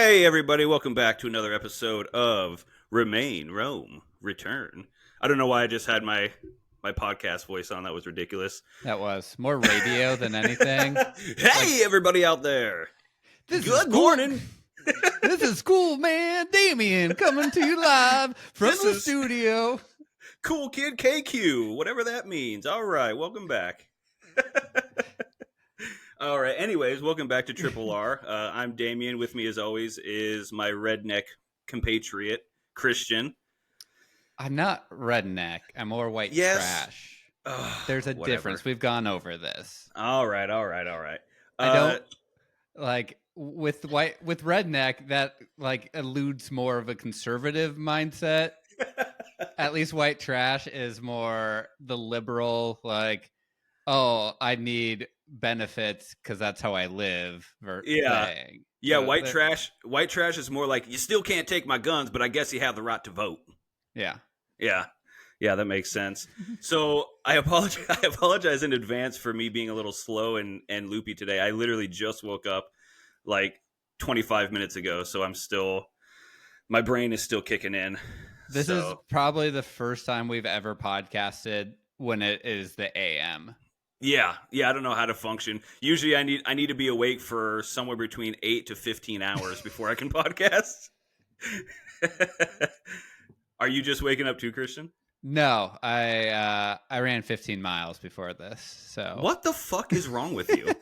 Hey, everybody, welcome back to another episode of Remain, Rome, Return. I don't know why I just had my podcast voice on. That was ridiculous. That was more radio than anything. Hey, everybody out there. Good morning. This is Cool Man Damien coming to you live from the studio. Cool Kid KQ, whatever that means. All right, welcome back. All right, anyways, welcome back to Triple R. I'm Damien. With me, as always, is my redneck compatriot, Christian. I'm not redneck. I'm more white trash. There's a difference. We've gone over this. All right. I don't like with redneck that like eludes more of a conservative mindset. At least white trash is more the liberal, like, oh, I need benefits because that's how I live. Thing. Yeah. So white trash is more like, you still can't take my guns, but I guess you have the right to vote. Yeah. That makes sense. So I apologize in advance for me being a little slow and loopy today. I literally just woke up like 25 minutes ago, so my brain is still kicking in. This is probably the first time we've ever podcasted when it is the AM. Yeah, I don't know how to function. Usually I need to be awake for somewhere between 8 to 15 hours before I can podcast. Are you just waking up too, Christian? No, I ran 15 miles before this. So what the fuck is wrong with you?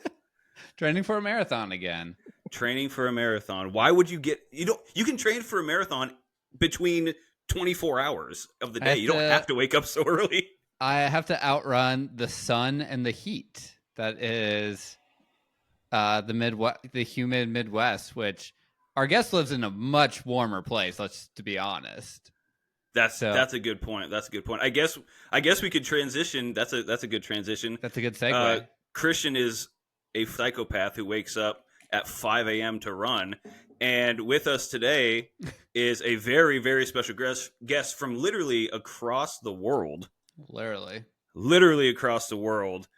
Training for a marathon again. Training for a marathon. Why would you you can train for a marathon between 24 hours of the day. You don't have to wake up so early. I have to outrun the sun and the heat. That is the humid Midwest, which our guest lives in a much warmer place, to be honest. That's a good point. I guess we could transition. That's a good transition. That's a good segue. Christian is a psychopath who wakes up at 5 a.m. to run. And with us today is a very, very special guest from literally across the world. Literally across the world.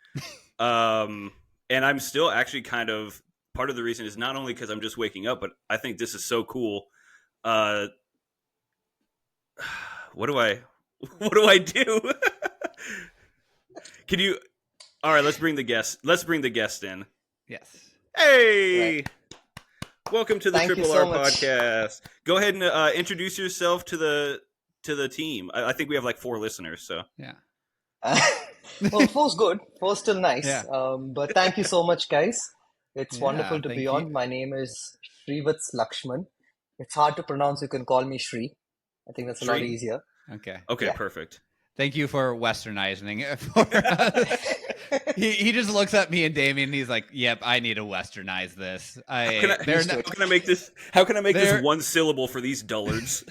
And I'm still actually kind of, part of the reason is not only because I'm just waking up, but I think this is so cool. What do I do? Can you? All right, let's bring the guest in. Yes. Hey. Right. Welcome to the Triple R podcast. Go ahead and introduce yourself to the team. I think we have like 4 listeners, so. Yeah. Well, 4's good. 4's still nice. Yeah. But thank you so much, guys. It's wonderful to be on. My name is Srivats Lakshman. It's hard to pronounce. You can call me Shri. I think that's a lot easier. Okay, yeah. Perfect. Thank you for westernizing it for us. He just looks at me and Damien and he's like, yep, I need to westernize this. How can I make this one syllable for these dullards?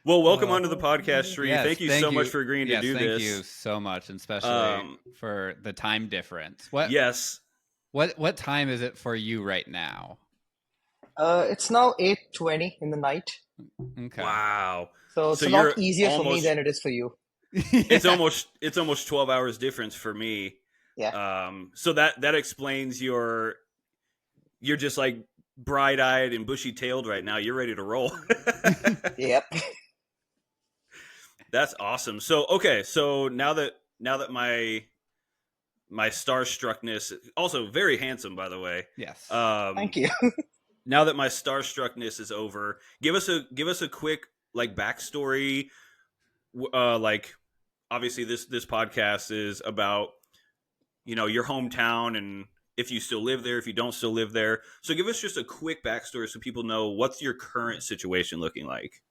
Well, welcome onto the podcast, Shri. Yes, thank you so much for agreeing to do this. Thank you so much, and especially for the time difference. Yes. What time is it for you right now? It's now 8:20 in the night. Okay. Wow. So it's a lot easier for me than it is for you. It's almost 12 hours difference for me. Yeah. So that explains you're just like bright-eyed and bushy-tailed right now. You're ready to roll. Yep. That's awesome. So okay, so now that my starstruckness, also very handsome, by the way. Yes. Thank you. Now that my starstruckness is over, give us a quick like backstory. Like obviously this podcast is about your hometown and if you still live there, if you don't still live there. So give us just a quick backstory so people know what's your current situation looking like.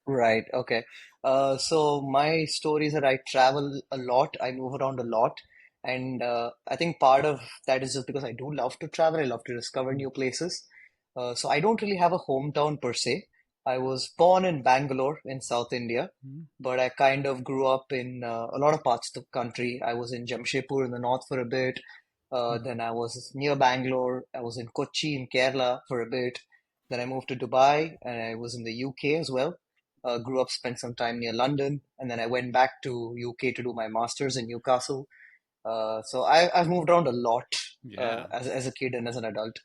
Right. Okay. So my story is that I travel a lot. I move around a lot. And I think part of that is just because I do love to travel. I love to discover new places. So I don't really have a hometown per se. I was born in Bangalore in South India, but I kind of grew up in a lot of parts of the country. I was in Jamshedpur in the north for a bit. Then I was near Bangalore. I was in Kochi in Kerala for a bit. Then I moved to Dubai and I was in the UK as well. Grew up, spent some time near London, and then I went back to UK to do my master's in Newcastle. So I've moved around a lot, Yeah. as a kid and as an adult.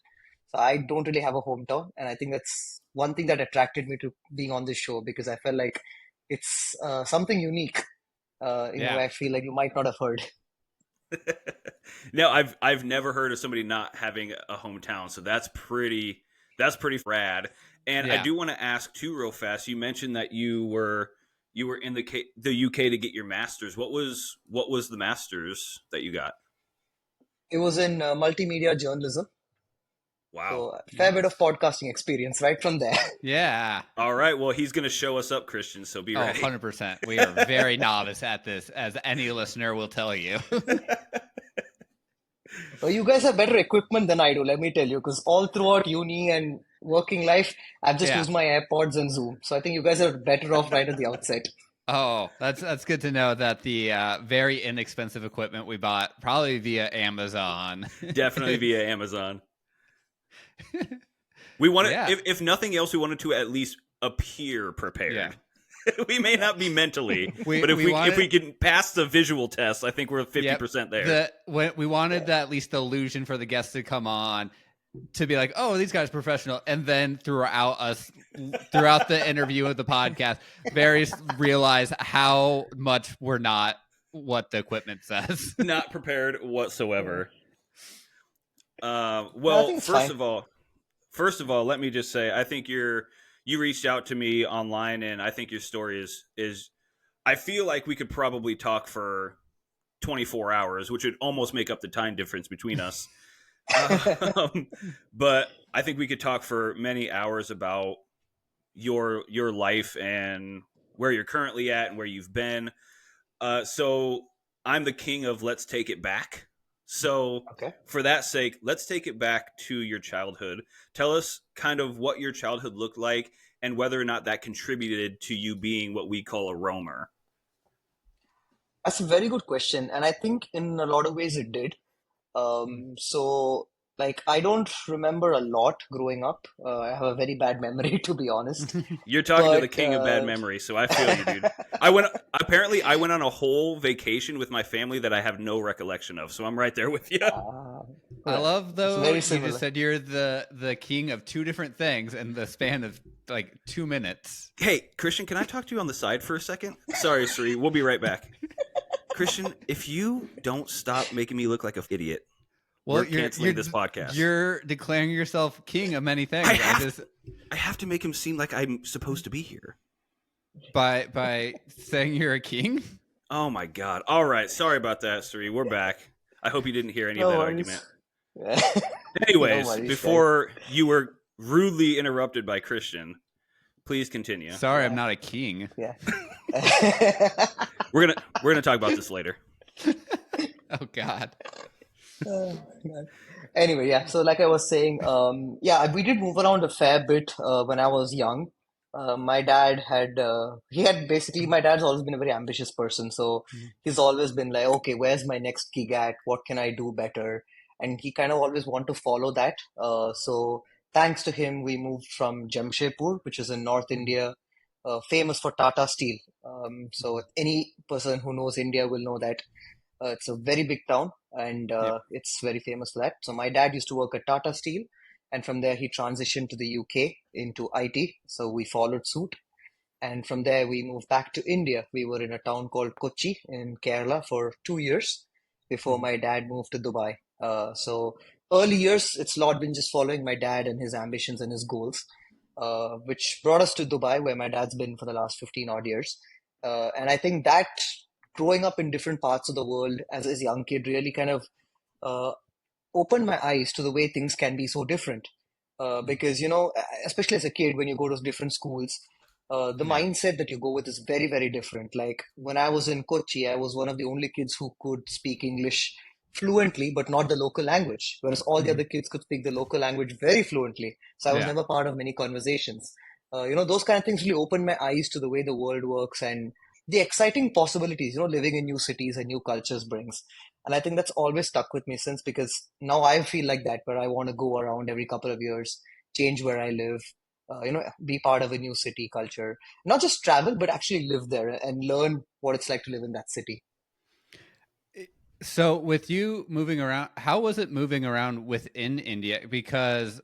So I don't really have a hometown, and I think that's one thing that attracted me to being on this show because I felt like it's something unique in a way Yeah. I feel like you might not have heard. No, I've never heard of somebody not having a hometown, so that's pretty rad. And I Yeah. do want to ask too, real fast. You mentioned that you were in the UK to get your masters. What was the masters that you got? It was in multimedia journalism, Wow. so a fair bit of Nice. podcasting experience right from there. Yeah. All right. Well, he's going to show us up, Christian. So be Oh, ready. 100%. We are very novice at this, as any listener will tell you. Well, you guys have better equipment than I do, let me tell you, because all throughout uni and working life, I've just Yeah. used my AirPods and Zoom. So I think you guys are better off right at the outset. Oh, that's good to know that the very inexpensive equipment we bought probably via Amazon. Definitely via Amazon. We wanted, Yeah. if nothing else, we wanted to at least appear prepared. Yeah. We may not be mentally, We- but if we we wanted- if we can pass the visual test, I think we're 50% there. We wanted at least the illusion for the guests to come on to be like, oh, these guys are professional, and then throughout the interview of the podcast, various realize how much we're not what the equipment says. Not prepared whatsoever. I Well, think it's first of all, let me just say, I think you reached out to me online, and I think your story is. I feel like we could probably talk for 24 hours, which would almost make up the time difference between us. But I think we could talk for many hours about your life and where you're currently at and where you've been. So I'm the king of let's take it back. So Okay. for that sake, let's take it back to your childhood. Tell us kind of what your childhood looked like and whether or not that contributed to you being what we call a roamer. That's a very good question. And I think in a lot of ways it did. So, like, I don't remember a lot growing up. I have a very bad memory, to be honest. You're talking to the But king of bad memory, so I feel you, dude. I went on a whole vacation with my family that I have no recollection of, so I'm right there with you. ah, I yeah, love it's though very you similar. just said you're the king of two different things in the span of like 2 minutes. Hey, Christian, can I talk to you on the side for a second? Sorry, Sri, we'll be right back. Christian, if you don't stop making me look like an idiot, Well, we're canceling this podcast. You're declaring yourself king of many things. I have to make him seem like I'm supposed to be here. By saying you're a king. Oh my god! All right, sorry about that, Sri. We're back. I hope you didn't hear any of No that worries. argument. Yeah. Anyways, No worries, before you were rudely interrupted by Christian, please continue. Sorry, I'm Yeah. not a king. Yeah. We're gonna talk about this later. Oh God. Oh, God. Anyway, yeah. So, like I was saying, yeah, we did move around a fair bit when I was young. My dad my dad's always been a very ambitious person. So he's always been like, okay, where's my next gig at? What can I do better? And he kind of always want to follow that. So thanks to him, we moved from Jamshedpur, which is in North India, famous for Tata Steel. So any person who knows India will know that it's a very big town and Yep. it's very famous for that. So my dad used to work at Tata Steel, and from there he transitioned to the UK into IT. So we followed suit, and from there we moved back to India. We were in a town called Kochi in Kerala for 2 years before Mhm. my dad moved to Dubai. So early years, it's a lot been just following my dad and his ambitions and his goals, which brought us to Dubai, where my dad's been for the last 15 odd years. And I think that growing up in different parts of the world as a young kid really kind of uh, opened my eyes to the way things can be so different. Because, especially as a kid, when you go to different schools, the Yeah. mindset that you go with is very, very different. Like when I was in Kochi, I was one of the only kids who could speak English fluently, but not the local language, whereas all the Mhm. other kids could speak the local language very fluently. So I was Yeah. never part of many conversations. Those kind of things really opened my eyes to the way the world works and the exciting possibilities, living in new cities and new cultures brings. And I think that's always stuck with me since because now I feel like that where I want to go around every couple of years, change where I live, be part of a new city culture, not just travel, but actually live there and learn what it's like to live in that city. So with you moving around, how was it moving around within India? Because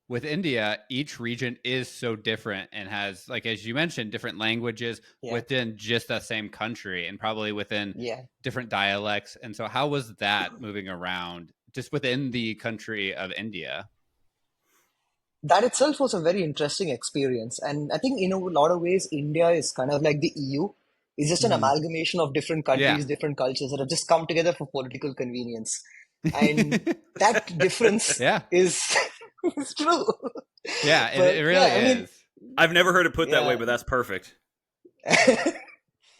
with India, each region is so different and has, like, as you mentioned, different languages Yeah, within just the same country and probably within yeah. different dialects. And so how was that moving around just within the country of India? That itself was a very interesting experience. And I think in a lot of ways, India is kind of like the EU. It's just an Mhm. amalgamation of different Yeah. countries, different cultures that have just come together for political convenience. And that difference Yeah. is, is true. Yeah, it But really yeah, I mean, is. I've never heard it put that way, yeah. but that's perfect.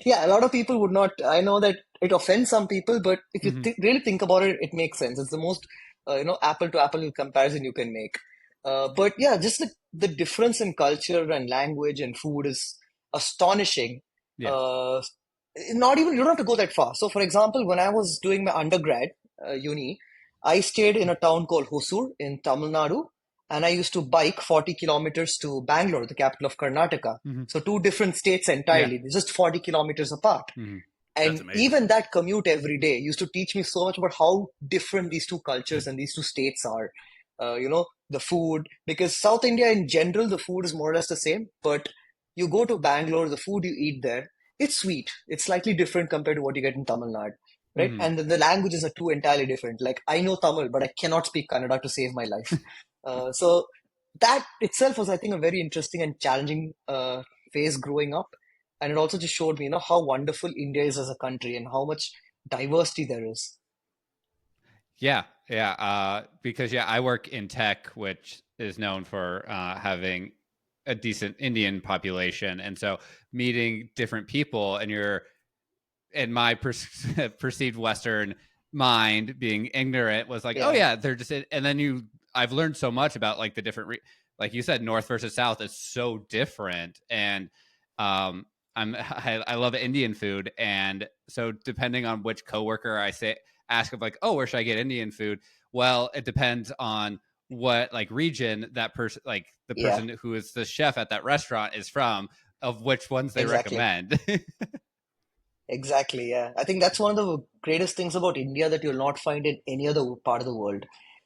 Yeah, a lot of people would not. I know that it offends some people, but if you Mhm. really think about it, it makes sense. It's the most, apple to apple comparison you can make. But yeah, just the difference in culture and language and food is astonishing. Yeah. Uh, Not even, you don't have to go that far. So, for example, when I was doing my undergrad uni, I stayed in a town called Hosur in Tamil Nadu, and I used to bike 40 kilometers to Bangalore, the capital of Karnataka. Mhm. So two different states Yeah. entirely, they're just 40 kilometers apart. Mhm. That's And amazing. even that commute every day used to teach me so much about how different these two cultures and these two states are. The food, because South India in general, the food is more or less the same. But you go to Bangalore, the food you eat there, it's sweet. It's slightly different compared to what you get in Tamil Nadu, right? Mhm. And then the languages are two entirely different. Like I know Tamil, but I cannot speak Kannada to save my life. So that itself was, I think, a very interesting and challenging phase growing up. And it also just showed me, how wonderful India is as a country and how much diversity there is. Yeah, yeah. Because I work in tech, which is known for having a decent Indian population, and so meeting different people, and you're in my perceived Western mind, being ignorant was like, oh Yeah, yeah, they're just, and then I've learned so much about like the different, like you said, North versus South is so different, and um, I love Indian food, and so depending on which coworker I say ask of like, oh, where should I get Indian food? Well, it depends on what like region that person, like the yeah, person who is the chef at that restaurant is from, of which ones they exactly. recommend. Exactly, yeah. I think that's one of the greatest things about India that you'll not find in any other part of the world.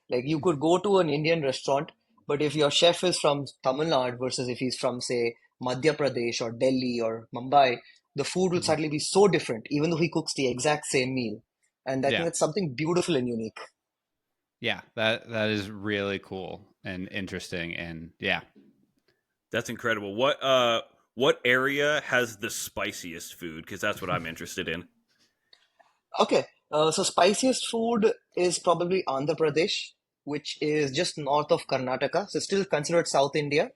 Like you could go to an Indian restaurant, but if your chef is from Tamil Nadu versus if he's from, say, Madhya Pradesh or Delhi or Mumbai, the food will Mhm. suddenly be so different, even though he cooks the exact same meal. And I think Yeah. that's something beautiful and unique. Yeah, that is really cool and interesting, and yeah. That's incredible. What area has the spiciest food? Because that's what I'm interested in. Okay, so spiciest food is probably Andhra Pradesh, which is just north of Karnataka, so still considered South India.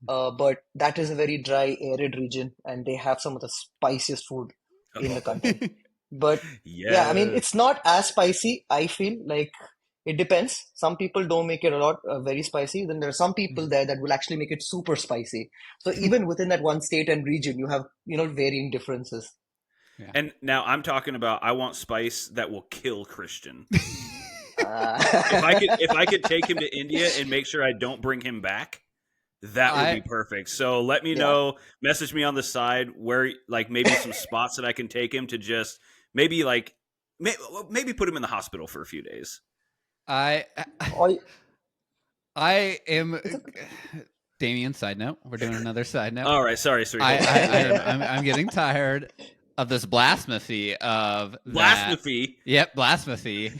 But that is a very dry, arid region, and they have some of the spiciest food in the country. But yeah, I mean, Yes. it's not as spicy, I feel like it depends. Some people don't make it a lot very spicy. Then there are some people there that will actually make it super spicy. So even within that one state and region, you have, varying differences. Yeah. And now I'm talking about I want spice that will kill Christian. Uh, If I could take him to India and make sure I don't bring him back, that would be I perfect. So let me yeah. know, message me on the side where like maybe some spots that I can take him to just maybe like maybe put him in the hospital for a few days. I Or I am it's a, Damien, side note. We're doing another side note. All right, sorry, I, Srivats. I I'm getting tired of this blasphemy of that. Blasphemy. Yep, blasphemy.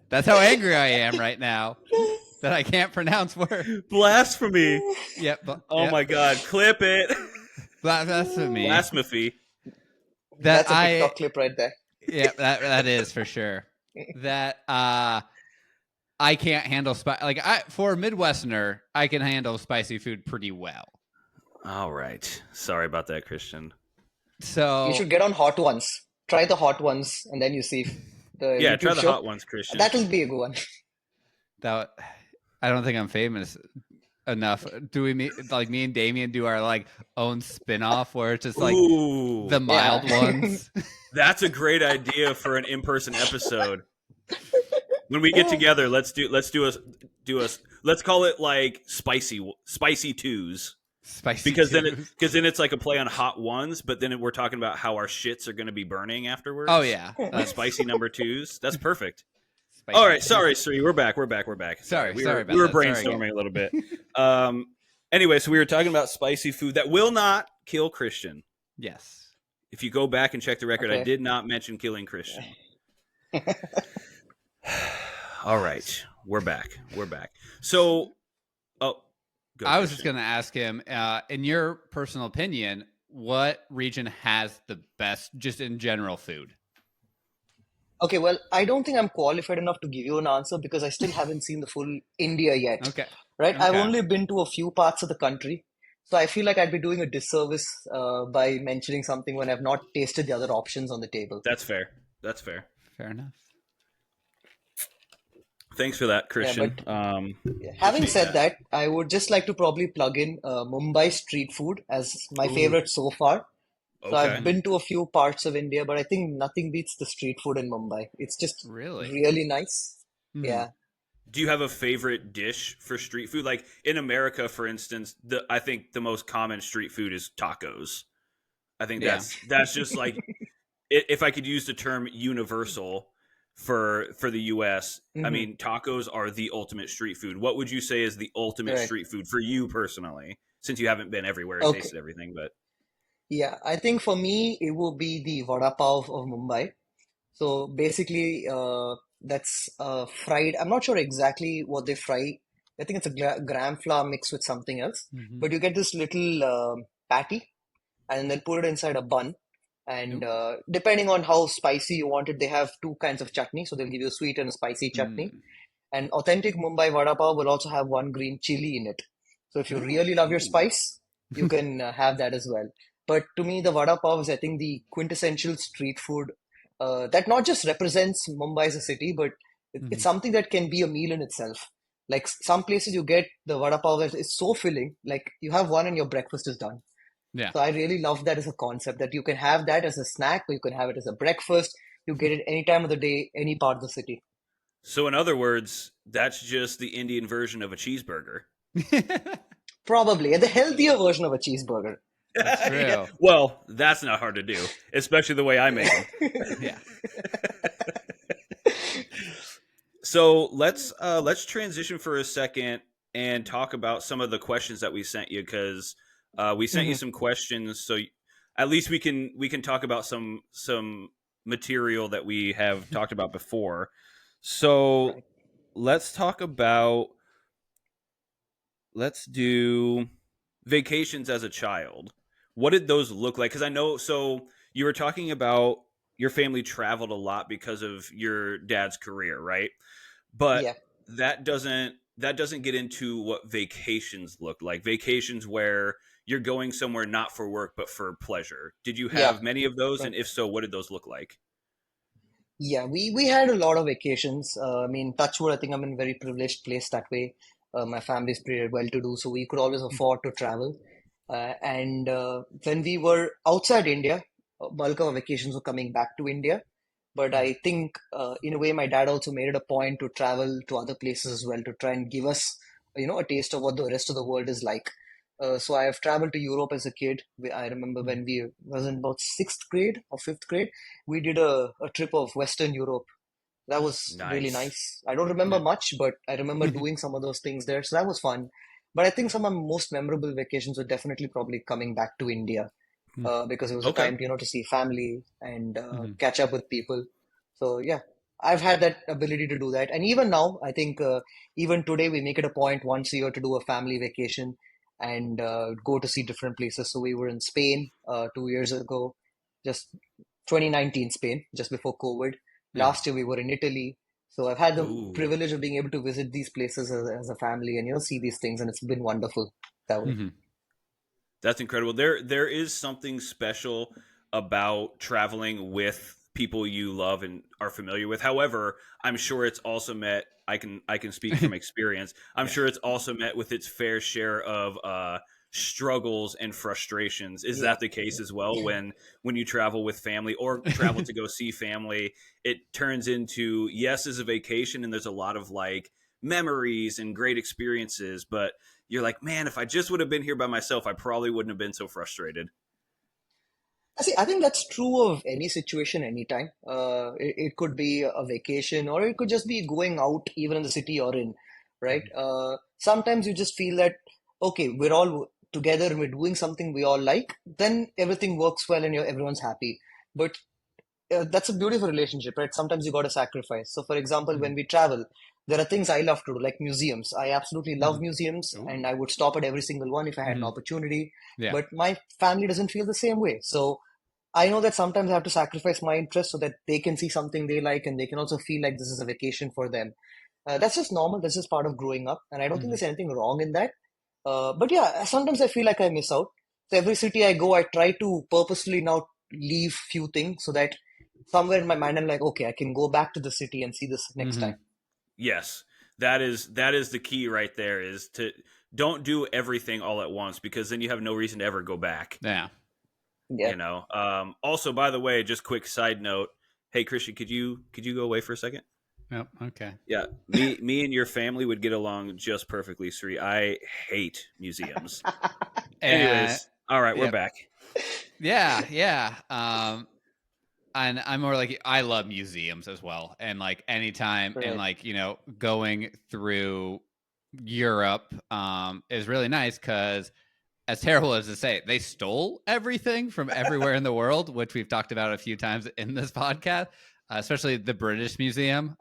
That's how angry I am right now that I can't pronounce words. Blasphemy. Yep, Oh yep. my god, clip it. Blasphemy. Blasphemy. That that's a TikTok clip right there. yeah, that is for sure. That I can't handle like I for a Midwesterner, I can handle spicy food pretty well. All right. Sorry about that, Christian. You So should get on hot ones. Try the hot ones, and then you see the Yeah, try YouTube the show. hot ones, Christian. That'll be a good one. that I don't think I'm famous enough. Do we meet like me and Damien do our like own spin-off where it's just like Ooh, the Yeah. mild ones? that's a great idea for an in-person episode. When we get together, let's do let's call it like spicy twos. Spicy because twos. then it's like a play on hot ones, but then we're talking about how our shits are going to be burning afterwards. Oh yeah, The spicy number twos. That's perfect. spicy All right, twos. sorry, Sri, we're back. Sorry we about were that. Sorry. brainstorming a little bit. Anyway, so we were talking about spicy food that will not kill Christian. Yes. If you go back and check the record, I Okay. did not mention killing Christian. All right, we're back. So, I was just going to ask him, in your personal opinion, what region has the best, just in general, food? Okay, well, I don't think I'm qualified enough to give you an answer because I still haven't seen the full India yet, Okay. right? I've Okay. only been to a few parts of the country. So I feel like I'd be doing a disservice by mentioning something when I've not tasted the other options on the table. That's fair. Fair enough. Thanks for that, Christian. Having Appreciate said that, I would just like to probably plug in Mumbai street food as my Ooh. favorite so far. So Okay. I've been to a few parts of India, but I think nothing beats the street food in Mumbai. It's just really nice. Mhm. Yeah. Do you have a favorite dish for street food? Like in America, for instance, I think the most common street food is tacos. I think Yeah. that's just like if I could use the term universal for the US, I mean tacos are the ultimate street food. What would you say is the ultimate Right. street food for you personally? Since you haven't been everywhere and Okay. tasted everything, but Yeah, I think for me, it would be the vada pav of Mumbai. So basically, that's fried. I'm not sure exactly what they fry. I think it's a gram flour mixed with something else. Mhm. But you get this little patty and then put it inside a bun. And depending on how spicy you want it, they have two kinds of chutney. So they'll give you a sweet and a spicy chutney. Mm. And authentic Mumbai vada pav will also have one green chili in it. So if you really love your Ooh. spice, you can have that as well. But to me, the vada pav is, I think, the quintessential street food that not just represents Mumbai as a city, but it's something that can be a meal in itself. Like some places you get the vada pav that is so filling, like you have one and your breakfast is done. Yeah. So I really love that as a concept that you can have that as a snack, or you can have it as a breakfast. You get it any time of the day, any part of the city. So in other words, that's just the Indian version of a cheeseburger. Probably, and the healthier version of a cheeseburger. That's true. Yeah. Well, that's not hard to do, especially the way I make them. Yeah. So let's transition for a second and talk about some of the questions that we sent you, because we sent you some questions. So at least we can talk about some material that we have talked about before. So let's do vacations as a child. What did those look like? Because I know, so you were talking about your family traveled a lot because of your dad's career, right? But Yeah. that doesn't get into what vacations look like. Vacations where you're going somewhere not for work but for pleasure. Did you have many of those? Right. And if so, what did those look like? Yeah, we had a lot of vacations. I mean, touch wood, I think I'm in a very privileged place that way. My family's pretty well to do, so we could always afford to travel. And when we were outside India, bulk of our vacations were coming back to India. But I think, in a way, my dad also made it a point to travel to other places as well to try and give us, a taste of what the rest of the world is like. So I have traveled to Europe as a kid. I remember when we was in about sixth grade or fifth grade, we did a trip of Western Europe. That was really Nice. nice. I don't remember much, but I remember doing some of those things there. So that was fun. But I think some of my most memorable vacations were definitely probably coming back to India because it was a Okay. time, to see family and catch up with people. So yeah, I've had that ability to do that. And even now, I think even today we make it a point once a year to do a family vacation and go to see different places. So we were in Spain 2 years ago, just 2019 Spain, just before COVID. Yeah. Last year we were in Italy. So I've had the Ooh. privilege of being able to visit these places as a family and see these things, and it's been wonderful that way. That's incredible. There is something special about traveling with people you love and are familiar with. However, I'm sure it's also met. I can speak from experience. I'm sure it's also met with its fair share of struggles and frustrations. Is that the case as well when you travel with family or travel to go see family? It turns into, yes, as a vacation, and there's a lot of like memories and great experiences, but you're like, man, if I just would have been here by myself, I probably wouldn't have been so frustrated. See, I think that's true of any situation, anytime. It could be a vacation, or it could just be going out, even in the city you're in, right? Sometimes you just feel that, okay, we're all together and we're doing something we all like, then everything works well and everyone's happy. But that's a beautiful relationship, right? Sometimes you got to sacrifice. So, for example, Mhm. when we travel, there are things I love to do, like museums. I absolutely love Mhm. museums, and Ooh. I would stop at every single one if I had an Mhm. opportunity. Yeah. But my family doesn't feel the same way. So, I know that sometimes I have to sacrifice my interest so that they can see something they like and they can also feel like this is a vacation for them. That's just normal. That's just part of growing up. And I don't think Mhm. there's anything wrong in that. But yeah, sometimes I feel like I miss out. So every city I go, I try to purposefully now leave few things so that somewhere in my mind I'm like, okay, I can go back to the city and see this next time. Mhm. Yes, that is the key right there. Is to don't do everything all at once, because then you have no reason to ever go back. Yeah. Yeah. Also, by the way, just quick side note. Hey, Christian, could you go away for a second? Yep. Okay. Yeah, me and your family would get along just perfectly, Sri. I hate museums. And Anyways, all right, we're yep. back. Yeah. Yeah. And I'm more like, I love museums as well, and like anytime, and Right. like going through Europe is really nice, because as terrible as to say, they stole everything from everywhere in the world, which we've talked about a few times in this podcast, especially the British Museum,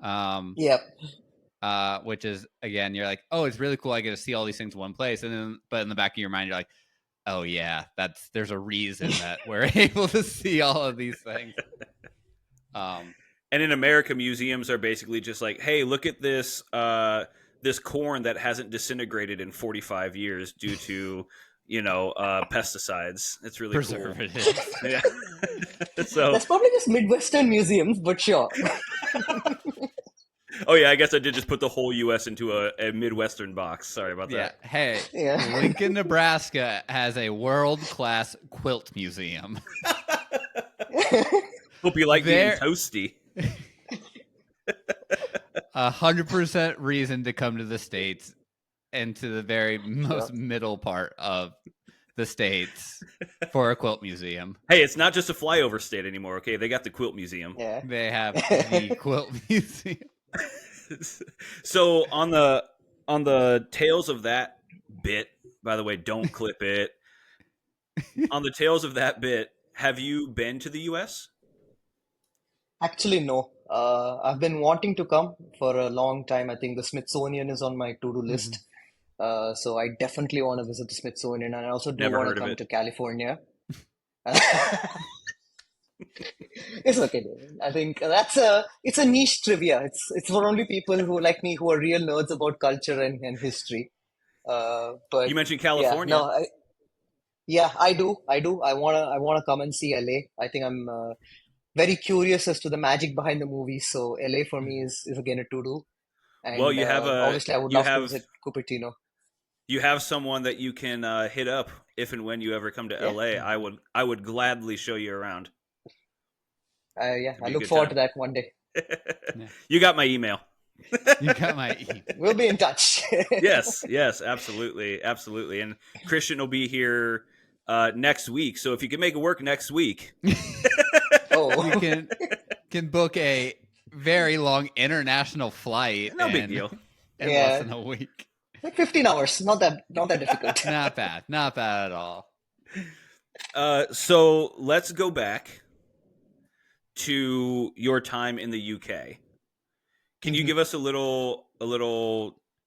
Yep. which is, again, you're like, oh, it's really cool, I get to see all these things in one place, and then, but in the back of your mind, you're like, oh yeah, there's a reason that we're able to see all of these things. And in America, museums are basically just like, hey, look at this this corn that hasn't disintegrated in 45 years due to pesticides. It's really cool. Preservatives. Yeah. So, That's probably just Midwestern museums, but sure. oh yeah, I guess I did just put the whole U.S. into a Midwestern box. Sorry about Yeah. that. Hey, Yeah. Lincoln, Nebraska has a world-class quilt museum. Hope you like being There, toasty. 100% reason to come to the States and to the very Sure. most middle part of the States for a quilt museum. Hey, it's not just a flyover state anymore. Okay, they got the quilt museum. Yeah. They have the quilt museum. So on the tails of that bit, by the way, don't clip it. On the tails of that bit, have you been to the U.S.? Actually, no. I've been wanting to come for a long time. I think the Smithsonian is on my to-do Mhm. list. So I definitely want to visit the Smithsonian, and I also do Never want to heard of come it. to California. It's okay, David. I think it's a niche trivia. It's for only people who like me, who are real nerds about culture and history. But You mentioned yeah, California. no, I do. I wanna come and see LA. I think I'm very curious as to the magic behind the movie. So LA for me is again a to do, Well, and you have a obviously I would you love to have visit Cupertino. you have someone that you can hit up if and when you ever come to Yeah, LA. I would gladly show you around. yeah. It'd I be a look good forward time. to that one day. Yeah. You got my email. You got my email. We'll be in touch. Yes, absolutely, absolutely. And Christian will be here next week. So if you can make it work next week, Oh, You can book a very long international flight no big deal. in less yeah. than a week. Like 15 hours. Not that difficult. Not bad. Not bad at all. So let's go back to your time in the UK. Can you Mhm. give us a little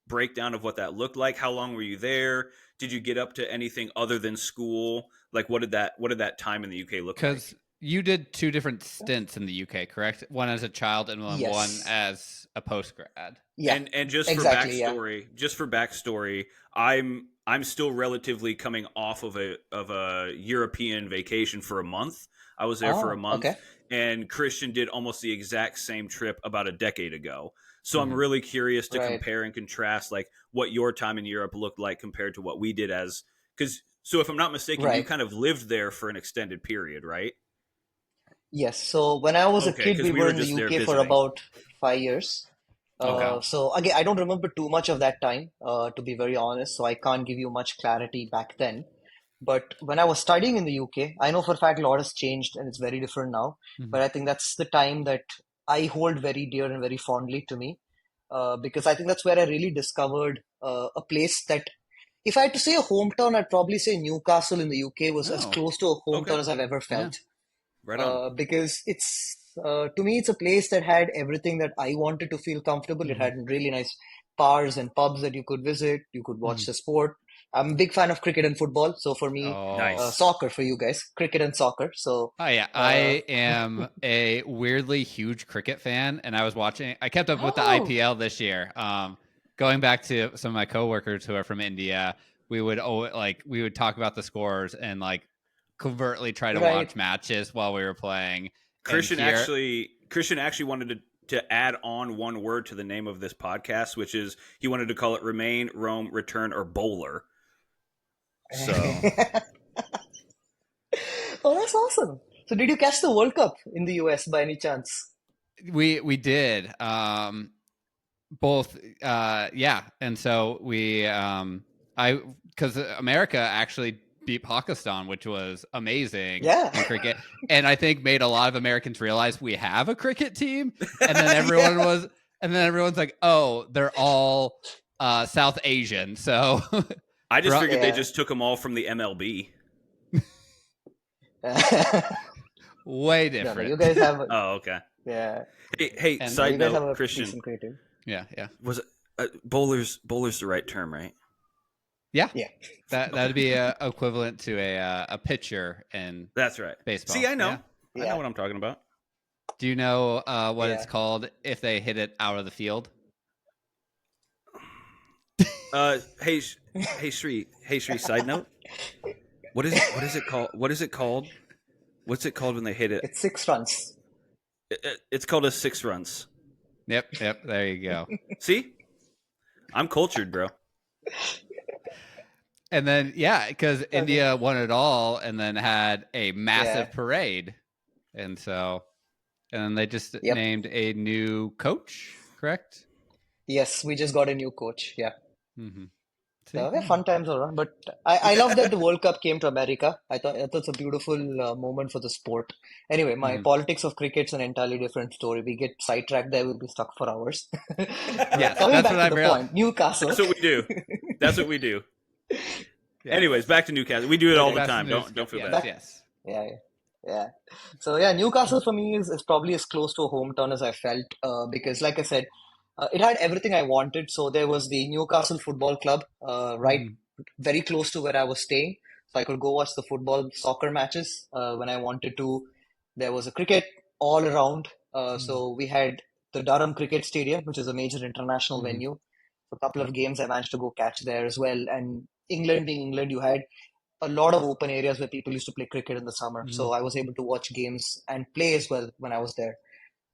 breakdown of what that looked like? How long were you there? Did you get up to anything other than school? Like what did that time in the UK look like? Because you did two different stints in the UK, correct? One as a child and one Yes. as a post grad. Yeah. And Exactly. Yeah. just for backstory, I'm still relatively coming off of a European vacation for a month. I was there for a Oh, month, okay. and Christian did almost the exact same trip about a decade ago. So I'm Mhm. really curious to Right. compare and contrast like what your time in Europe looked like compared to what we did as because so if I'm not mistaken, you Right. kind of lived there for an extended period, right? Yes. So when I was a Okay, kid, because we we were were in the just there UK for visiting. about 5 years. Okay. So again, I don't remember too much of that time, to be very honest. So I can't give you much clarity back then. But when I was studying in the UK, I know for a fact a lot has changed and it's very different now. Mhm. But I think that's the time that I hold very dear and very fondly to me, because I think that's where I really discovered a place that, if I had to say a hometown, I'd probably say Newcastle in the UK was as Oh, close to a Okay, hometown as I've ever yeah. felt, right on. because it's to me it's a place that had everything that I wanted to feel comfortable. It Hmm. had really nice bars and pubs that you could visit. You could watch Hmm. the sport. I'm a big fan of cricket and football, so for me, Oh. Nice. soccer for you guys, cricket and soccer. So Oh yeah, uh, I am a weirdly huge cricket fan, and I kept up with the oh, IPL this year. Going back to some of my coworkers who are from India, we would talk about the scores and like covertly try to right. watch matches while we were playing. And Christian here, actually Christian actually wanted to add on one word to the name of this podcast, which is he wanted to call it remain, roam, return, or bowler. So Oh, that's awesome. So did you catch the World Cup in the US by any chance? we did both yeah, and so we I because America actually beat Pakistan, which was amazing Yeah. in cricket, and I think made a lot of Americans realize we have a cricket team, and then Yeah. everyone's like, oh, they're all South Asian, so I just for, figured they Yeah. just took them all from the MLB. way No, no, different. you guys have, Oh, okay. yeah, Hey, And no, you side guys have note, a Christian, decent creative. yeah, was bowler's the right term, right? yeah, Yeah. that'd Okay, be equivalent to a pitcher in that's right. See, baseball. I Yeah. know, I know Yeah. what I'm talking about. Do you know what it's Yeah. called if they hit it out of the field? Hey, hey, Sri. Side note, what is it called? What is it called? What's it called when they hit it? It's 6 runs. It's called a 6 runs. Yep. There you go. See, I'm cultured, bro. And then yeah, because Okay. India won it all, and then had a Yeah. massive parade, and then they just Yep. named a new coach. Correct. Yes, we just got a new coach. Yeah. Mm-hmm. See. So yeah, fun times around. But I love that the World Cup came to America. I thought it's a beautiful moment for the sport. Anyway, my Mm-hmm. politics of cricket's an entirely different story. We get sidetracked there, we'll be stuck for hours. But Yes, coming that's back what to I the realized. point, Newcastle. That's what we do. That's what we do. Anyways, Yes. back to Newcastle. We do it But all the yeah, Best time. news. Don't feel Yes. bad. back, Yes. yeah, yeah. Yeah. So yeah, Newcastle for me is probably as close to a hometown as I felt, because like I said, it had everything I wanted. So there was the Newcastle Football Club, right Mm-hmm. very close to where I was staying. So I could go watch the football soccer matches when I wanted to. There was a cricket all around. So we had the Durham Cricket Stadium, which is a major international Mm-hmm. venue. A couple Yep. of games I managed to go catch there as well. And England being England, you had a lot of open areas where people used to play cricket in the summer. Mm-hmm. So I was able to watch games and play as well when I was there.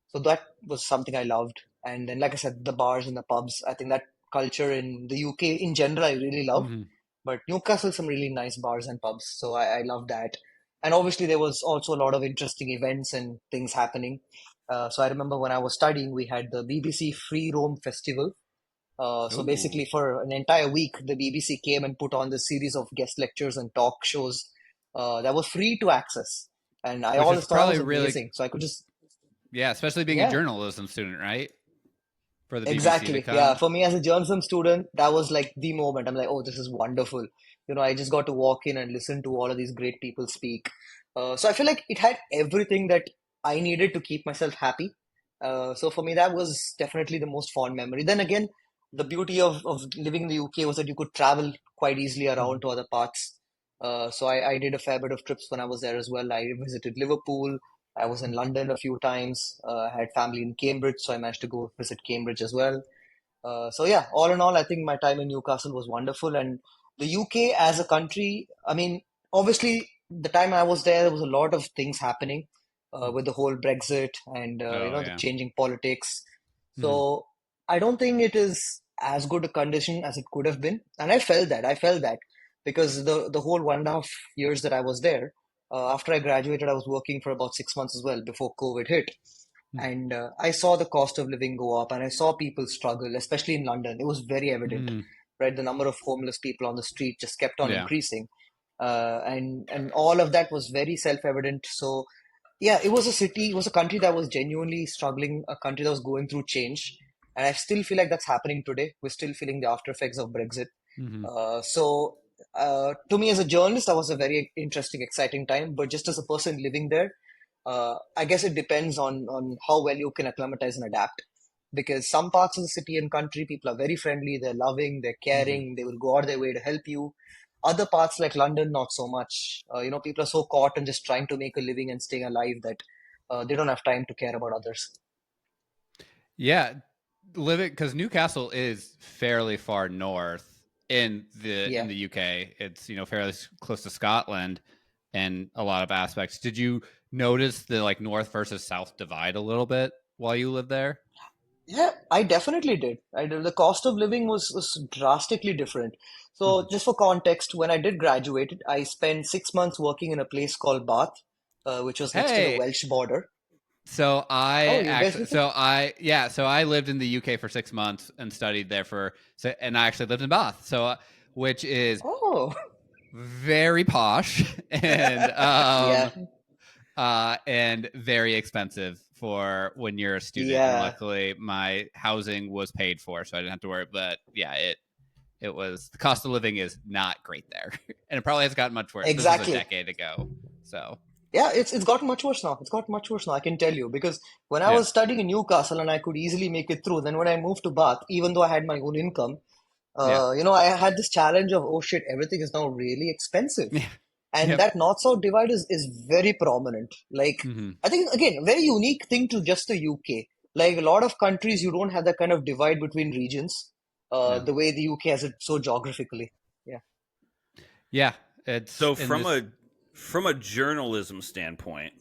So that was something I loved. And then, like I said, the bars and the pubs, I think that culture in the UK in general, I really love. Mm-hmm. But Newcastle, some really nice bars and pubs. So I love that. And obviously, there was also a lot of interesting events and things happening. So I remember when I was studying, we had the BBC Free Roam Festival. So Ooh. basically, for an entire week, the BBC came and put on this series of guest lectures and talk shows that were free to access. And I Which is always thought that probably was really, amazing. So I could just, yeah, especially being a yeah, journalism student, right? For the BBC to exactly. Yeah, come. for me as a journalism student, that was like the moment. I'm like, oh, this is wonderful. I just got to walk in and listen to all of these great people speak. So I feel like it had everything that I needed to keep myself happy. So for me, that was definitely the most fond memory. Then again, the beauty of living in the UK was that you could travel quite easily Mm-hmm. around to other parts. So I did a fair bit of trips when I was there as well. I visited Liverpool. I was in London a few times. I had family in Cambridge, so I managed to go visit Cambridge as well. So yeah, all in all, I think my time in Newcastle was wonderful. And the UK as a country, I mean, obviously, the time I was there, there was a lot of things happening with the whole Brexit and Oh the yeah. changing politics. Mm-hmm. So I don't think it is as good a condition as it could have been, and I felt that. I felt that because the whole 1.5 years that I was there, after I graduated, I was working for about 6 months as well before COVID hit. And I saw the cost of living go up, and I saw people struggle, especially in London. It was very evident, Mm. right? The number of homeless people on the street just kept on Yeah. increasing, and all of that was very self-evident. So yeah, it was a city, it was a country that was genuinely struggling, a country that was going through change, and I still feel like that's happening today. We're still feeling the after effects of Brexit. Hmm. To me as a journalist, that was a very interesting, exciting time. But just as a person living there, I guess it depends on how well you can acclimatize and adapt. Because some parts of the city and country, people are very friendly, they're loving, they're Hmm. caring, they will go out their way to help you. Other parts like London, not so much. People are so caught in just trying to make a living and staying alive that they don't have time to care about others. Yeah, living because Newcastle is fairly far north in Yeah. the UK. It's fairly close to Scotland in a lot of aspects. Did you notice the like north versus south divide a little bit while you lived there? Yeah, I definitely did. The cost of living was drastically different. Hmm. So, just for context, when I did graduate, I spent 6 months working in a place called Bath, which was next to the Hey, Welsh border. so Oh, I you guys actually, visited? so I lived in the UK for 6 months and studied there and I actually lived in Bath, which is Oh, very posh yeah, and very expensive for when you're a student. And yeah, luckily, my housing was paid for, so I didn't have to worry. But yeah, it was the cost of living is not great there, and it probably has gotten much worse. This was a exactly. decade ago, so Yeah, it's gotten much worse now. It's gotten much worse now, I can tell you, because when I yeah, was studying in Newcastle and I could easily make it through, then when I moved to Bath, even though I had my own income, yeah, I had this challenge of, oh shit, everything is now really expensive. yeah, And yep. that north-south divide is very prominent. Like, Mm-hmm. I think, again, a very unique thing to just the UK. Like, a lot of countries, you don't have that kind of divide between regions, Yeah, the way the UK has it so geographically. Yeah. yeah. It's So in this. from a journalism standpoint,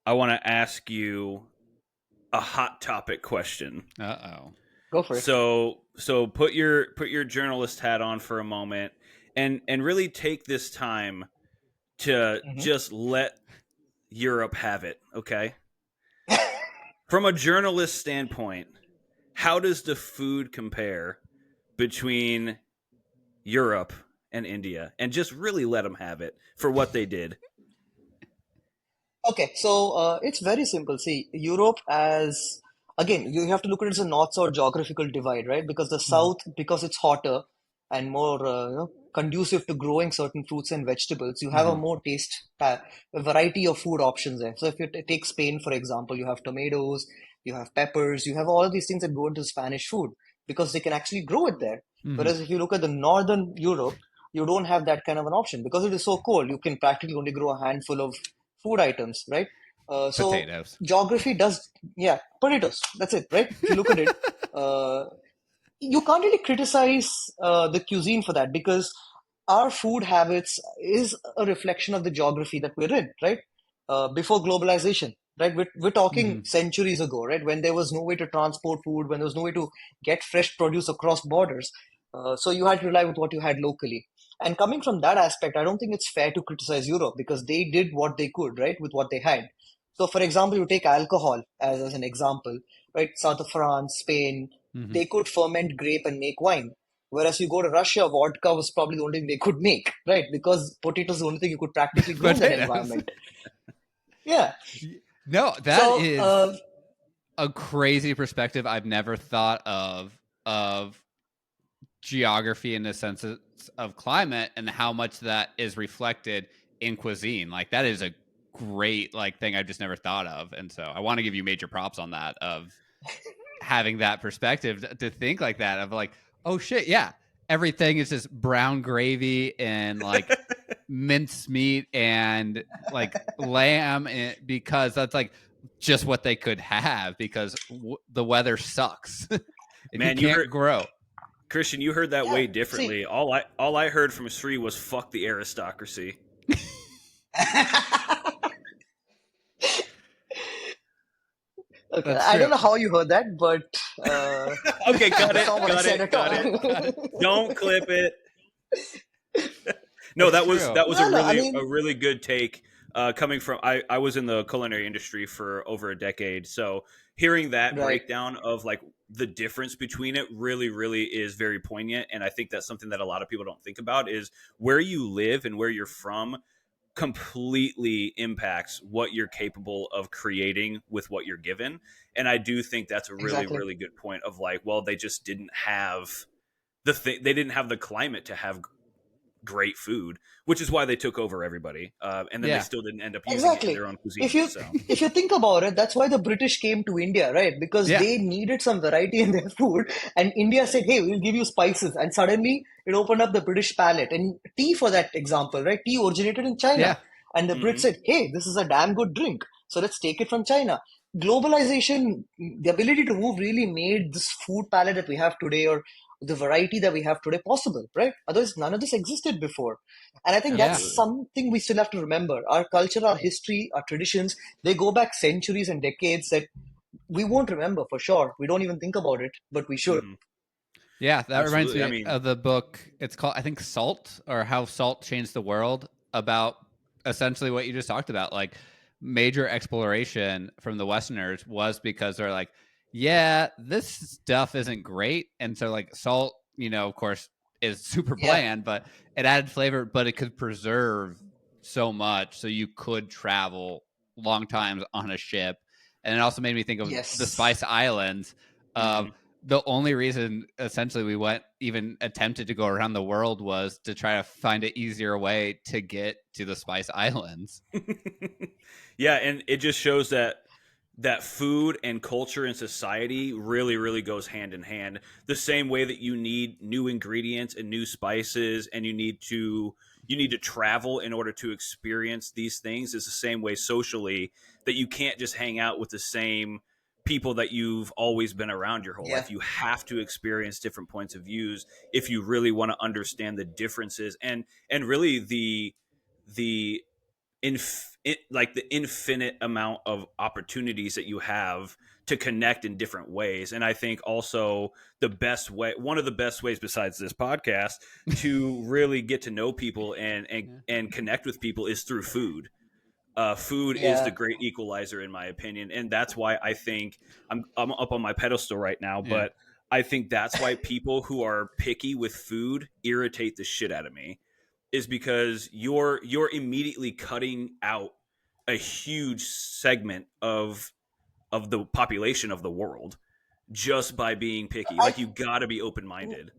I want to ask you a hot topic question. Oh. Go for it. So put your journalist hat on for a moment and really take this time to Hmm. just let Europe have it, okay? From a journalist standpoint, how does the food compare between Europe and India? And just really let them have it for what they did. Okay, so it's very simple. See, Europe as again, you have to look at it as a north-south geographical divide, right? Because the Mhm. south, because it's hotter and more conducive to growing certain fruits and vegetables, you have a Mhm. more a variety of food options there. So if you take Spain, for example, you have tomatoes, you have peppers, you have all of these things that go into Spanish food because they can actually grow it there. Mhm. Whereas if you look at the northern Europe, you don't have that kind of an option because it is so cold. You can practically only grow a handful of food items, right? So Potatoes. geography does, yeah, potatoes. That's it, right? If you look at it, uh, you can't really criticize the cuisine for that because our food habits is a reflection of the geography that we're in, right? Before globalization, right? We're talking Mhm. centuries ago, right? When there was no way to transport food, when there was no way to get fresh produce across borders. So you had to rely with what you had locally. And coming from that aspect, I don't think it's fair to criticize Europe because they did what they could, right, with what they had. So, for example, you take alcohol as an example, right? South of France, Spain, Mhm. they could ferment grape and make wine. Whereas you go to Russia, vodka was probably the only thing they could make, right? Because potatoes is the only thing you could practically grow in that Potatoes. environment. Yeah. No, that So, is a crazy perspective. I've never thought of geography in the sense of climate and how much that is reflected in cuisine. Like that is a great like thing I've just never thought of. And so I want to give you major props on that of having that perspective to think like that of like, oh shit, yeah, everything is just brown gravy and like minced meat and like lamb because that's like just what they could have because the weather sucks and you Man, you can't heard grow. Christian, you heard that yeah, way see. differently. All I heard from Sri was fuck the aristocracy. Okay, That's I don't true. know how you heard that, but Okay, cut that's it, not what I cut said it, at cut all. it. Don't clip it. No, That's true. that was No, no, I a mean, really good take coming from I was in the culinary industry for over a decade, so hearing that Right. breakdown of like the difference between it really is very poignant. And I think that's something that a lot of people don't think about is where you live and where you're from completely impacts what you're capable of creating with what you're given. And I do think that's a Exactly. really good point of like, well, they just didn't have they didn't have the climate to have great food, which is why they took over everybody. And then they Yeah. still didn't end up using it in Exactly. their own If cuisine. you So, if you think about it, that's why the British came to India, right? Because Yeah. they needed some variety in their food, and India said, "Hey, we'll give you spices," and suddenly it opened up the British palate. And tea, for that example, right? Tea originated in China, Yeah. and the Brits mm-hmm. said, "Hey, this is a damn good drink, so let's take it from China." Globalization, the ability to move, really made this food palette that we have today, or the variety that we have today, possible, right? Otherwise, none of this existed before. And I think Yeah. that's Absolutely. something we still have to remember. Our culture, our history, our traditions, they go back centuries and decades that we won't remember for sure. We don't even think about it, but we should. Mm-hmm. Yeah, that reminds Absolutely. I me mean, of the book. It's called, I think, Salt, or How Salt Changed the World, about essentially what you just talked about. Like, major exploration from the Westerners was because they're like, yeah, this stuff isn't great. And so, like, salt, of course, is super Yeah. bland, but it added flavor, but it could preserve so much. So you could travel long times on a ship. And it also made me think of the Yes. Spice Islands. mm-hmm. The only reason essentially we went, even attempted to go around the world, was to try to find an easier way to get to the Spice Islands. Yeah, and it just shows that food and culture and society really goes hand in hand. The same way that you need new ingredients and new spices, and you need to travel in order to experience these things, is the same way socially, that you can't just hang out with the same people that you've always been around your whole Yeah. life. You have to experience different points of views if you really want to understand the differences, and really the like the infinite amount of opportunities that you have to connect in different ways. And I think also one of the best ways besides this podcast to really get to know people Yeah. and connect with people is through food. Food is the Yeah. great equalizer, in my opinion, and that's why I think I'm up on my pedestal right now. Yeah. But I think that's why people who are picky with food irritate the shit out of me, is because you're immediately cutting out a huge segment of the population of the world just by being picky. I Like, you got to be open minded.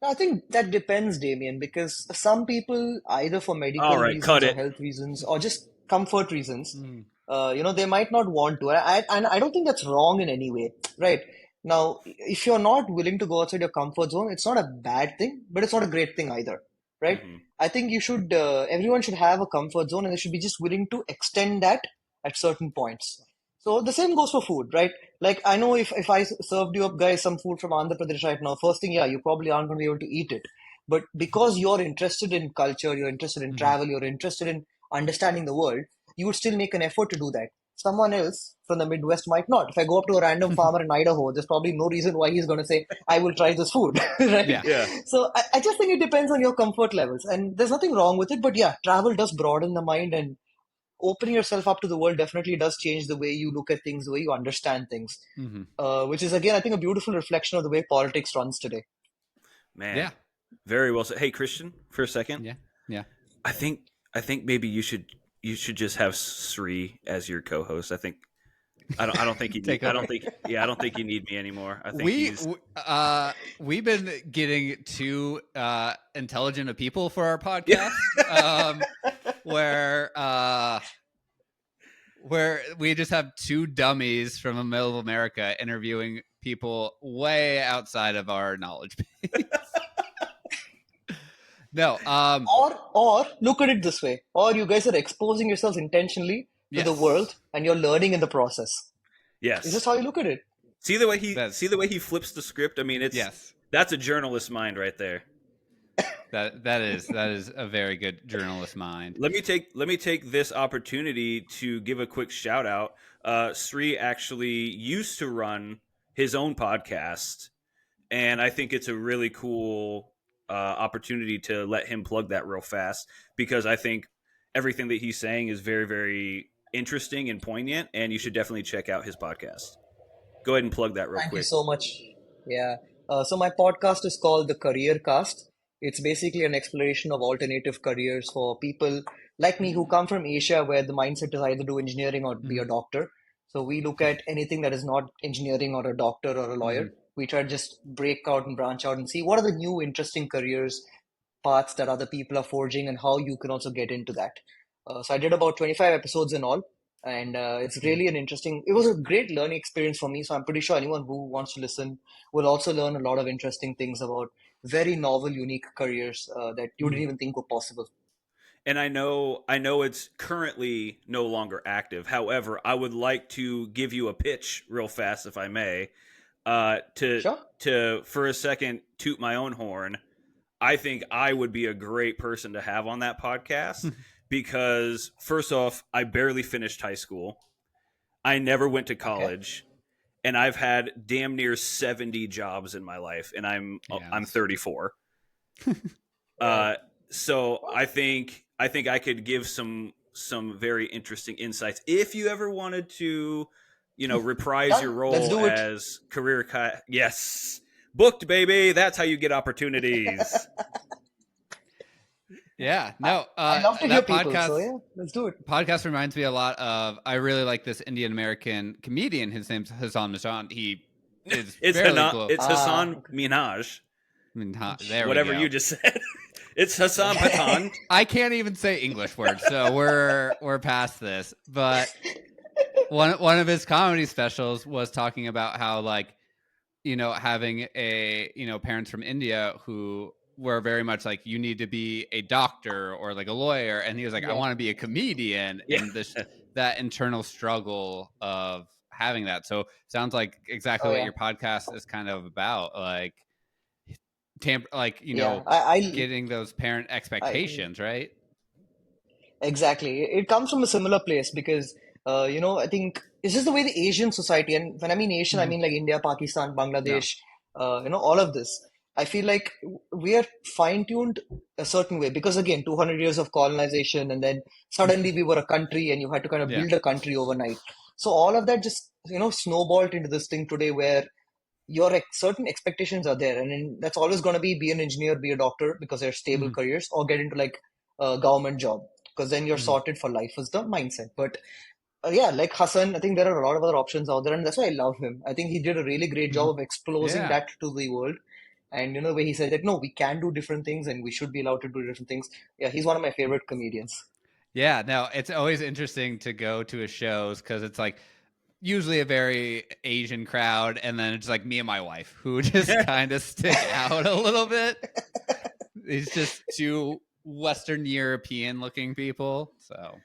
I think that depends, Damien, because some people, either for All medical right, cut reasons or it. health reasons or just comfort reasons, Mm. they might not want to. And I don't think that's wrong in any way, right? Now, if you're not willing to go outside your comfort zone, it's not a bad thing, but it's not a great thing either, right? Hmm. I think everyone should have a comfort zone, and they should be just willing to extend that at certain points. So the same goes for food, right? Like, I know if I served you up, guys, some food from Andhra Pradesh right now, first thing, yeah, you probably aren't going to be able to eat it. But because you're interested in culture, you're interested in Mhm. travel, you're interested in understanding the world, you would still make an effort to do that. Someone else from the Midwest might not. If I go up to a random farmer in Idaho, there's probably no reason why he's going to say, I will try this food, right? Yeah. Yeah. So I just think it depends on your comfort levels. And there's nothing wrong with it. But yeah, travel does broaden the mind, and opening yourself up to the world definitely does change the way you look at things, the way you understand things, Hmm. which is, again, I think, a beautiful reflection of the way politics runs today. Man, Yeah. very well said. Hey, Christian, for a second, Yeah. Yeah. I think maybe you should just have Sri as your co-host. I don't think you need Take over. I don't think you need me anymore. I think we he's we've been getting too intelligent of people for our podcast, where we just have two dummies from the middle of America interviewing people way outside of our knowledge base. No, Or look at it this way, or you guys are exposing yourselves intentionally to the yes, world, and you're learning in the process. Is this yes. how you look at it? See that's the way he flips the script. I mean, yes. that's a journalist mind right there. That is a very good journalist mind. Let me take this opportunity to give a quick shout out. Sri actually used to run his own podcast, and I think it's a really cool opportunity to let him plug that real fast, because I think everything that he's saying is very, very interesting and poignant, and you should definitely check out his podcast. Go ahead and plug that real Thank you quick. so much. Yeah. So my podcast is called The Career Cast. It's basically an exploration of alternative careers for people like me who come from Asia, where the mindset is either do engineering or be a Mhm. doctor. So we look at anything that is not engineering or a doctor or a lawyer. Mhm. We try to just break out and branch out and see what are the new interesting careers paths that other people are forging and how you can also get into that. So I did about 25 episodes in all, and it's Mhm. really it was a great learning experience for me. So I'm pretty sure anyone who wants to listen will also learn a lot of interesting things about very novel, unique careers that you didn't Mhm. even think were possible. And I know it's currently no longer active. However, I would like to give you a pitch real fast, if I may, uh, to Sure. to for a second toot my own horn. I think I would be a great person to have on that podcast because, first off, I barely finished high school. I never went to Okay. college, and I've had damn near 70 jobs in my life, and I'm Yes. 34. Wow. Uh, so I think I could give some very interesting insights if you ever wanted to, reprise Done. your Let's role do it. as yes, booked, baby. That's how you get opportunities. Yeah. I, No. I love to hear That people. So yeah, let's do it. podcast reminds me a lot of. I really like this Indian American comedian. His name's Hassan Minhaj. He is fairly global. It's Ah, Hassan okay. Minaj. There we Whatever you go. just said. It's Hassan Patan. I can't even say English words, so we're past this. But one of his comedy specials was talking about how, like, having parents from India who were very much like, you need to be a doctor or like a lawyer, and he was like, I Yeah. want to be a comedian, Yeah. and that internal struggle of having that. So sounds like exactly Oh what yeah. your podcast is kind of about, like Yeah. getting those parent I expectations, right? Exactly. It comes from a similar place because, I think it's just the way the Asian society, and when I mean Asian, I Mhm. mean like India, Pakistan, Yeah. Bangladesh, all of this. I feel like we are fine-tuned a certain way because, again, 200 years of colonization, and then suddenly we were a country and you had to kind of Yeah. build a country overnight. So all of that just, snowballed into this thing today where certain expectations are there, and then that's always going to be an engineer, be a doctor because they're stable Mhm. careers, or get into like a government job because then you're Mhm. sorted for life is the mindset. But yeah, like Hassan, I think there are a lot of other options out there, and that's why I love him. I think he did a really great job Mhm. of exposing Yeah. that to the world. And the way he said that no, we can do different things and we should be allowed to do different things. Yeah, he's one of my favorite comedians. Yeah, no, it's always interesting to go to his shows because it's like usually a very Asian crowd, and then it's like me and my wife who just kind of stick out a little bit. It's just two Western European looking people. So,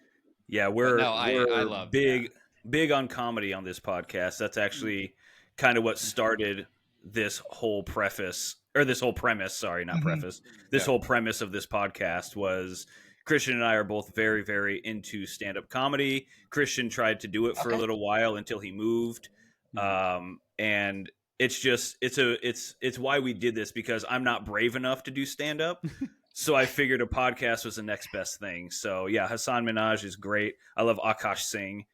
Yeah, but no, I we're loved, yeah. big on comedy on this podcast. That's actually kind of what started this whole preface or this whole premise, sorry, not Mhm. preface. This Yeah. whole premise of this podcast was Christian and I are both very very into stand-up comedy. Christian tried to do it for a Okay. little while until he moved. Mhm. And it's just it's why we did this because I'm not brave enough to do stand-up. So I figured a podcast was the next best thing. So yeah, Hassan Minaj is great. I love Akash Singh.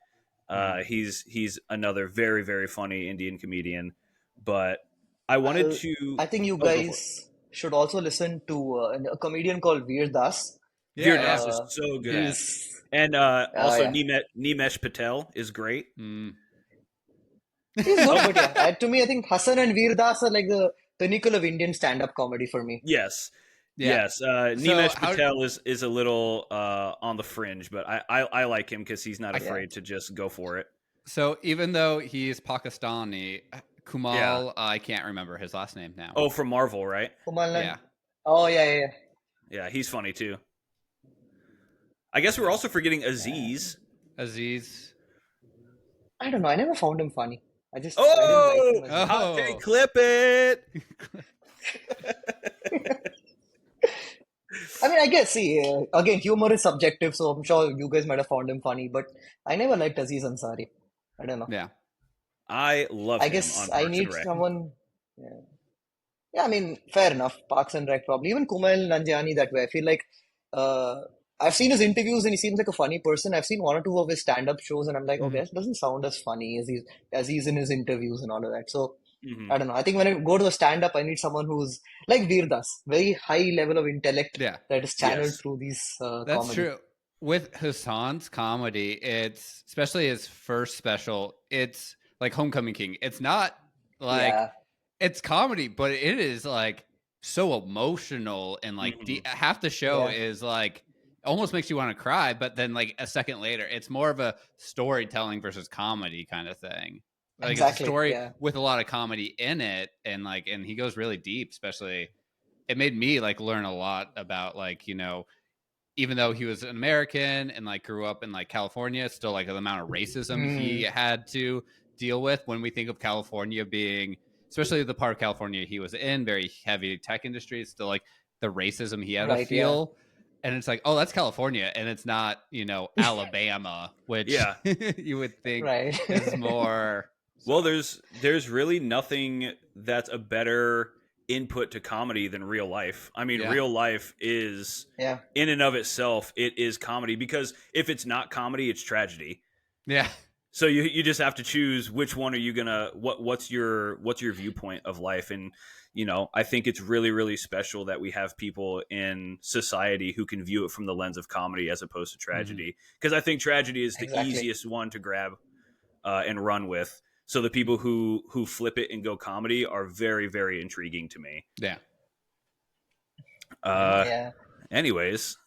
Mhm. He's another very very funny Indian comedian. But I wanted I'll, to. I think you Oh, go for it. guys should also listen to a comedian called Veer Das. Yeah, Veer yeah, Das is so good, yes. He's and also yeah, Nimesh Patel is great. Mm. he's good, Oh but yeah, to me, I think Hassan and Veer Das are like the pinnacle of Indian stand-up comedy for me. yes, Yeah. yes. So Nimesh Patel is a little on the fringe, but I like him because he's not I Yeah. afraid to just go for it. so even though he's Pakistani, Yeah. Kumal, I can't remember his last name now. Oh, from Marvel, right? Kumalan. Yeah. Oh yeah. Yeah, he's funny too. I guess we're also forgetting Yeah. Aziz. Aziz. I don't know. I never found him funny. I didn't like him Oh, as a. hot take, Oh. clip it. I mean, I guess, see, again, humor is subjective, so I'm sure you guys might have found him funny, but I never liked Aziz Ansari. I don't know. Yeah. I love I him guess on I Parks and need Rec. someone. Yeah. Yeah, I mean, fair enough. Parks and Rec, probably. Even Kumail Nanjiani that way. I feel like uh, I've seen his interviews and he seems like a funny person. I've seen one or two of his stand-up shows and I'm like, okay, Mhm. this doesn't sound as funny as he's in his interviews and all of that. So Hmm. I don't know. I think when I go to a stand-up, I need someone who's like Veerdas, very high level of intellect Yeah, that is channeled Yes. through these that's comedy. true. With Hassan's comedy, it's especially his first special, it's like Homecoming King. It's not like Yeah, it's comedy, but it is like so emotional and like Hmm. half the show yeah, is like almost makes you want to cry, but then like a second later, it's more of a storytelling versus comedy kind of thing. Like it's a exactly. story Yeah. with a lot of comedy in it, and like and he goes really deep. Especially, it made me like learn a lot about like even though he was an American and like grew up in like California, still like the amount of racism he Mm, had to deal with when we think of California being, especially the part of California he was in, very heavy tech industry, it's still like the racism he had to right. Yeah. feel. And it's like, oh, that's California. And it's not, Alabama, which Yeah. you would think Right. is more. Well, So, there's really nothing that's a better input to comedy than real life. I mean, yeah. real life is Yeah. in and of itself, it is comedy because if it's not comedy, it's tragedy. Yeah. So you just have to choose which one are you gonna what's your viewpoint of life. And I think it's really really special that we have people in society who can view it from the lens of comedy as opposed to Hmm. tragedy, because I think tragedy is the Exactly. easiest one to grab and run with. So the people who flip it and go comedy are very very intriguing to me. Yeah. Yeah. Uh, Yeah. anyways,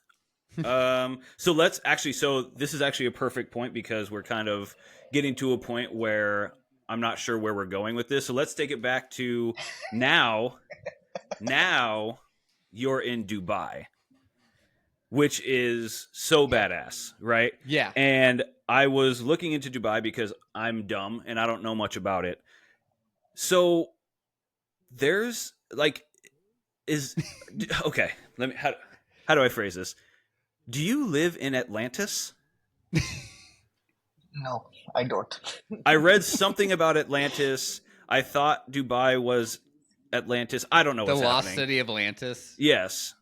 so this is actually a perfect point because we're kind of getting to a point where I'm not sure where we're going with this. So let's take it back to now. Now you're in Dubai, which is so Yeah. badass, right? Yeah. And I was looking into Dubai because I'm dumb and I don't know much about it. So there's like is okay, let me how do I phrase this? Do you live in Atlantis? No, I don't. I read something about Atlantis. I thought Dubai was Atlantis. I don't know The what's lost happening. city of Atlantis. Yes.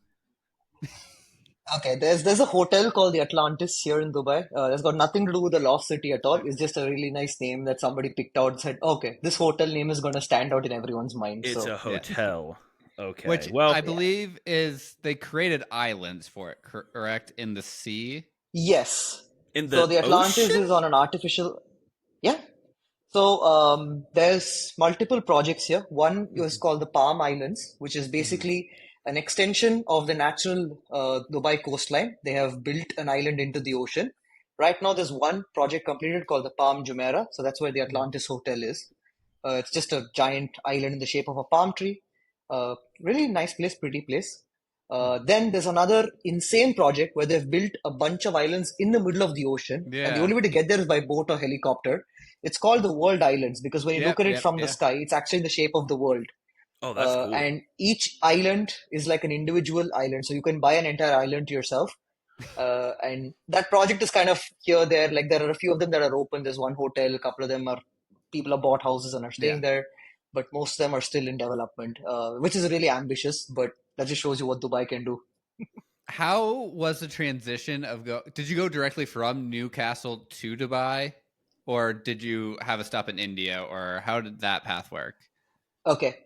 Okay, there's a hotel called the Atlantis here in Dubai. That's got nothing to do with the lost city at all. It's just a really nice name that somebody picked out and said, okay, this hotel name is going to stand out in everyone's mind. It's a So, Yeah. hotel. Okay. Which I Well, yeah. believe is they created islands for it, correct? In the sea. Yes. in So the the Atlantis ocean? is on an artificial, yeah. So there's multiple projects here. One is Hmm. called the Palm Islands, which is Hmm. basically an extension of the natural Dubai coastline. They have built an island into the ocean. Right now, there's one project completed called the Palm Jumeirah. So that's where the Hmm. Atlantis Hotel is. It's just a giant island in the shape of a palm tree. Really nice place, pretty place. Then there's another insane project where they've built a bunch of islands in the middle of the ocean, and the Yeah. only way to get there is by boat or helicopter. It's called the World Islands because when you look Yep. at it Yep. from the Yeah. sky, it's actually in the shape of the world. Oh, that's cool. And each island is like an individual island, so you can buy an entire island to yourself. And that project is kind of here, there. Like there are a few of them that are open. There's one hotel, a couple of them are people have bought houses and are Yeah. staying there, but most of them are still in development, which is really ambitious. But that just shows you what Dubai can do. How was the transition of go? Did you go directly from Newcastle to Dubai, or did you have a stop in India, or how did that path work? Okay,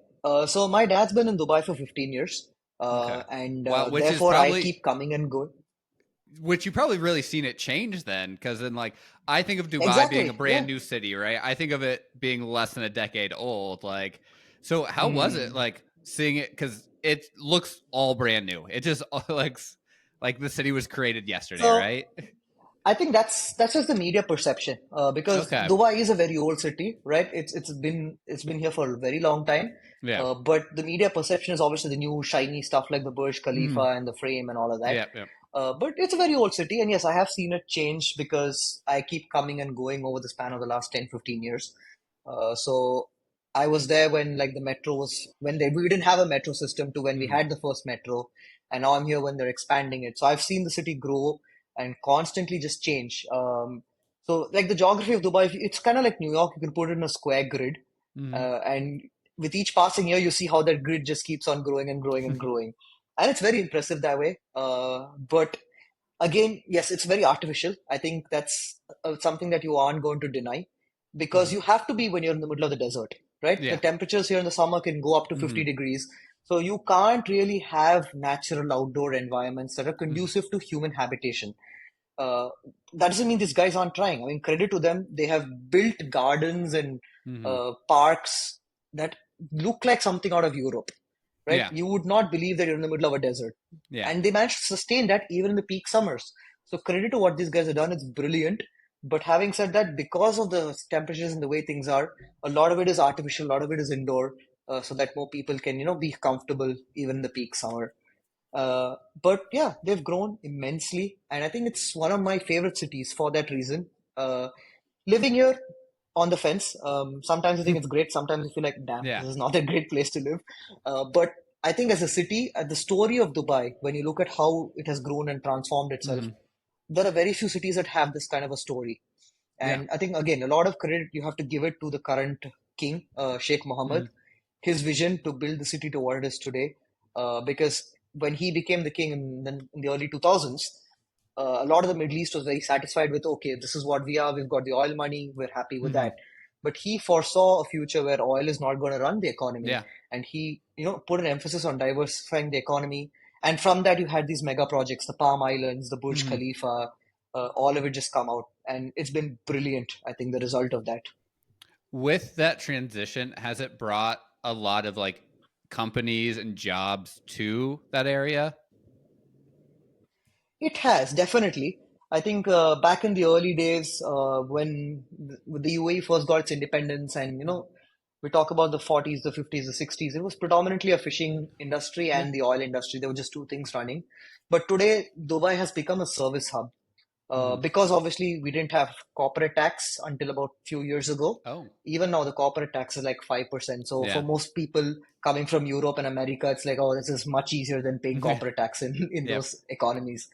so my dad's been in Dubai for 15 years, Okay. and Well, therefore I keep coming and going. which you probably really seen it change then, because then like I think of Dubai being a Exactly, brand yeah. new city, right? I think of it being less than a decade old. Like, so how was it Hmm. like seeing it? Because it looks all brand new. It just like the city was created yesterday, So right? I think that's just the media perception, because Okay. Dubai is a very old city, right? It's been here for a very long time, Yeah. but the media perception is obviously the new shiny stuff like the Burj Khalifa Mm. and the frame and all of that. Yeah. Yeah. But it's a very old city, and yes, I have seen it change because I keep coming and going over the span of the last 10, 15 years. So I was there when like the metro was when we didn't have a metro system to when we Mm. had the first metro, and now I'm here when they're expanding it. So I've seen the city grow and constantly just change. So like the geography of Dubai, it's kind of like New York. You can put it in a square grid, Mm. and with each passing year, you see how that grid just keeps on growing and growing and growing, and it's very impressive that way. But Again, yes, it's very artificial. I think that's something that you aren't going to deny because Hmm. you have to be when you're in the middle of the desert, right? The Yeah. temperatures here in the summer can go up to Hmm. 50 degrees. So you can't really have natural outdoor environments that are Hmm. conducive to human habitation. Uh, that doesn't mean these guys aren't trying. I mean, credit to them. They have built gardens and Hmm. parks that look like something out of Europe, right? Yeah. You would not believe that you're in the middle of a desert. Yeah. And they managed to sustain that even in the peak summers. So credit to what these guys have done. It's brilliant. But having said that, because of the temperatures and the way things are, a lot of it is artificial, a lot of it is indoor, so that more people can, be comfortable even in the peak summer. But yeah, they've grown immensely, and I think it's one of my favorite cities for that reason. Uh, Living here on the fence, sometimes I think it's great, sometimes I feel like, damn, Yeah. this is not a great place to live. But I think as a city, the story of Dubai, when you look at how it has grown and transformed itself, Hmm. there are very few cities that have this kind of a story. Yeah. And I think, again, a lot of credit you have to give it to the current king, Sheikh Mohammed, Hmm. his vision to build the city to what it is today. Because when he became the king in the early 2000s, a lot of the Middle East was very satisfied with, okay, this is what we are. We've got the oil money. We're happy with Hmm. that. But he foresaw a future where oil is not going to run the economy. Yeah. And he, put an emphasis on diversifying the economy. And from that, you had these mega projects, the Palm Islands, the Burj Hmm. Khalifa, all of it just come out. And it's been brilliant, I think, the result of that. With that transition, has it brought a lot of like companies and jobs to that area? It has, definitely. I think back in the early days, when the UAE first got its independence, and we talk about the 40s, the 50s, the 60s, it was predominantly a fishing industry Yeah. and the oil industry. There were just two things running. But today, Dubai has become a service hub. Hmm. Because obviously we didn't have corporate tax until about a few years ago. Oh. Even now, the corporate tax is like 5%. So for Yeah. most people coming from Europe and America, it's like, oh, this is much easier than paying Yeah. corporate tax in Yep. those economies.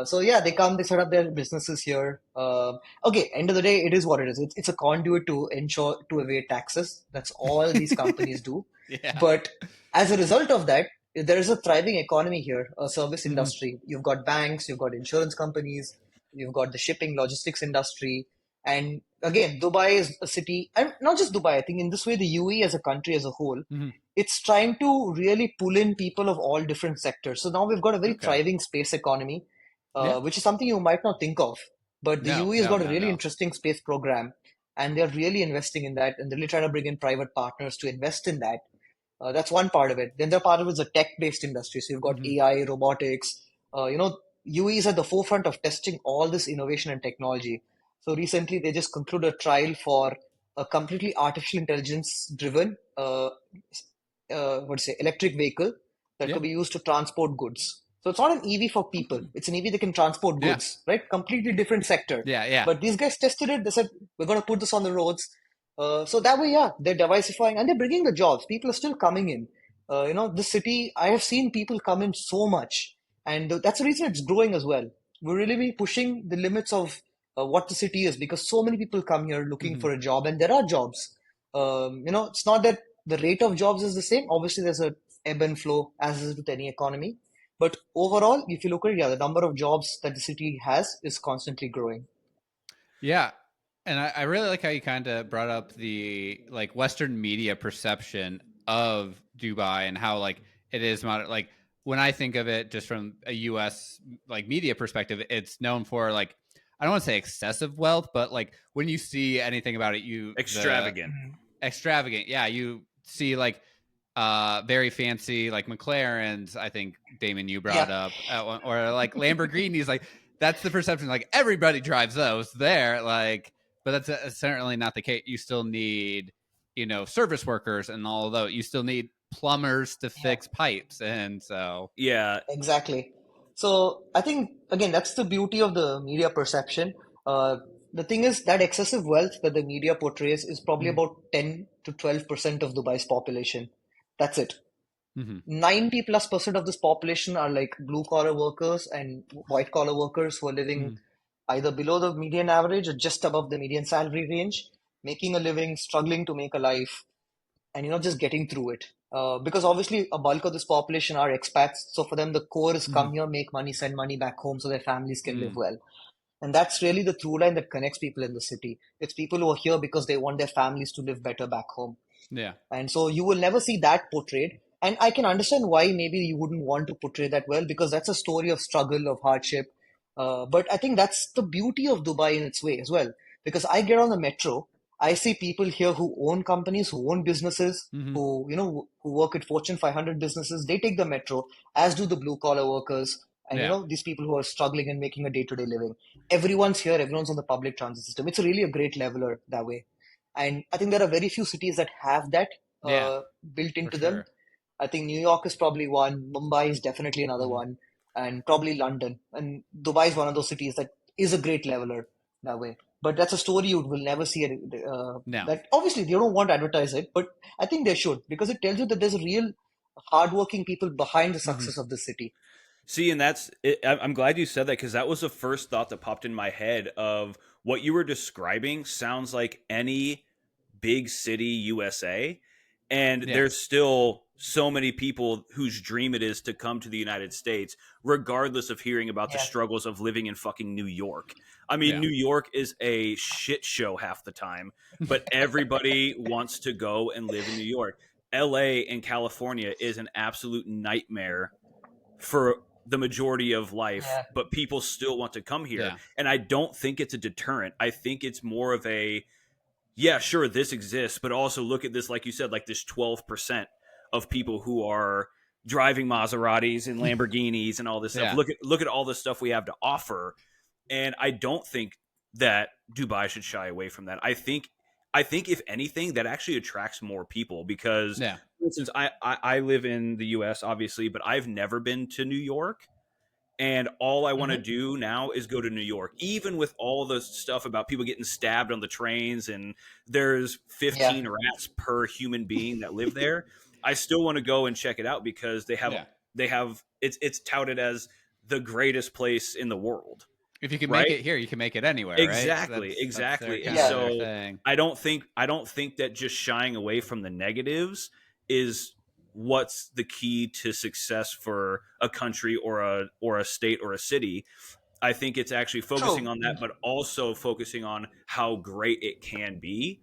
So yeah, they come, they set up their businesses here. Okay, end of the day, it is what it is. It's a conduit to ensure to evade taxes. That's all these companies do. Yeah. But as a result of that, there is a thriving economy here, a service Hmm. industry. You've got banks, you've got insurance companies, you've got the shipping logistics industry. And again, Dubai is a city, and not just Dubai, I think in this way, the UAE as a country as a whole, Hmm. it's trying to really pull in people of all different sectors. So now we've got a very Okay. thriving space economy, Yeah. which is something you might not think of. But the No. UAE has No. got a No. really No. interesting space program, and they're really investing in that, and they're really trying to bring in private partners to invest in that. That's one part of it. Then the part of it is a tech-based industry. So you've got Hmm. AI, robotics. UAE is at the forefront of testing all this innovation and technology. So recently, they just concluded a trial for a completely artificial intelligence-driven, what to say, electric vehicle that Yeah. could be used to transport goods. So it's not an EV for people. It's an EV that can transport Yeah. goods, right? Completely different sector. Yeah. Yeah. But these guys tested it. They said, we're going to put this on the roads. So that way, yeah, they're diversifying and they're bringing the jobs. People are still coming in. This city, I have seen people come in so much. And that's the reason it's growing as well. We're really be pushing the limits of what the city is because so many people come here looking Hmm. for a job and there are jobs. It's not that the rate of jobs is the same. Obviously, there's a ebb and flow as is with any economy. But overall, if you look at it, yeah, the number of jobs that the city has is constantly growing. Yeah. And I really like how you kind of brought up the like Western media perception of Dubai and how like it is modern. Like when I think of it just from a US like media perspective, it's known for like, I don't want to say excessive wealth, but like when you see anything about it, the Extravagant. extravagant. Yeah. You see like very fancy like McLarens. I think Damon, you brought Yeah, up or like Lamborghinis. Like that's the perception. Like everybody drives those there. Like, but that's certainly not the case. You still need service workers and all of that. You still need plumbers to yeah. fix pipes, and so Yeah, Exactly. So I think again that's the beauty of the media perception. Uh, the thing is that excessive wealth that the media portrays is probably mm-hmm. about 10 to 12% of Dubai's population. That's it. Mm-hmm. 90+% of this population are like blue collar workers and white collar workers who are living Mm-hmm. either below the median average or just above the median salary range, making a living, struggling to make a life, and just getting through it. Because obviously a bulk of this population are expats. So for them, the core is Mm-hmm. come here, make money, send money back home so their families can live Mm. well. And that's really the through line that connects people in the city. It's people who are here because they want their families to live better back home. Yeah. And so you will never see that portrayed. And I can understand why maybe you wouldn't want to portray that well, because that's a story of struggle, of hardship. But I think that's the beauty of Dubai in its way as well. Because I get on the metro, I see people here who own companies, who own businesses, Mm-hmm. who work at Fortune 500 businesses. They take the metro, as do the blue collar workers, and Yeah. these people who are struggling and making a day-to-day living. Everyone's here, everyone's on the public transit system. It's really a great leveler that way. And I think there are very few cities that have that Yeah. built For into them. sure. I think New York is probably one, Mumbai is definitely another Mm-hmm. one, and probably London. And Dubai is one of those cities that is a great leveler that way. But that's a story you will never see. No. That obviously they don't want to advertise it, but I think they should, because it tells you that there's real hardworking people behind the Mm-hmm. success of the city. See, and that's it. I'm glad you said that, because that was the first thought that popped in my head of what you were describing sounds like any big city USA. And Yeah. there's still so many people whose dream it is to come to the United States, regardless of hearing about the Yeah, struggles of living in fucking New York. I mean, Yeah. New York is a shit show half the time, but everybody wants to go and live in New York. LA and California is an absolute nightmare for the majority of life, yeah, but people still want to come here. Yeah. And I don't think it's a deterrent. I think it's more of a, yeah, sure, this exists, but also look at this, like you said, like this 12% of people who are driving Maseratis and Lamborghinis and all this stuff. Yeah. Look at all the stuff we have to offer. And I don't think that Dubai should shy away from that. I think if anything, that actually attracts more people because, Yeah. for instance, I live in the US, obviously, but I've never been to New York. And all I want to hmm do now is go to New York, even with all the stuff about people getting stabbed on the trains and there's yeah, 15 rats per human being that live there. I still want to go and check it out because Yeah. they have it's touted as the greatest place in the world, If you can make right? it here, you can make it anywhere, right? Exactly, That's their exactly. And kind of yeah. their so thing. I don't think that just shying away from the negatives is what's the key to success for a country or a state or a city. I think it's actually focusing True. on that, but also focusing on how great it can be.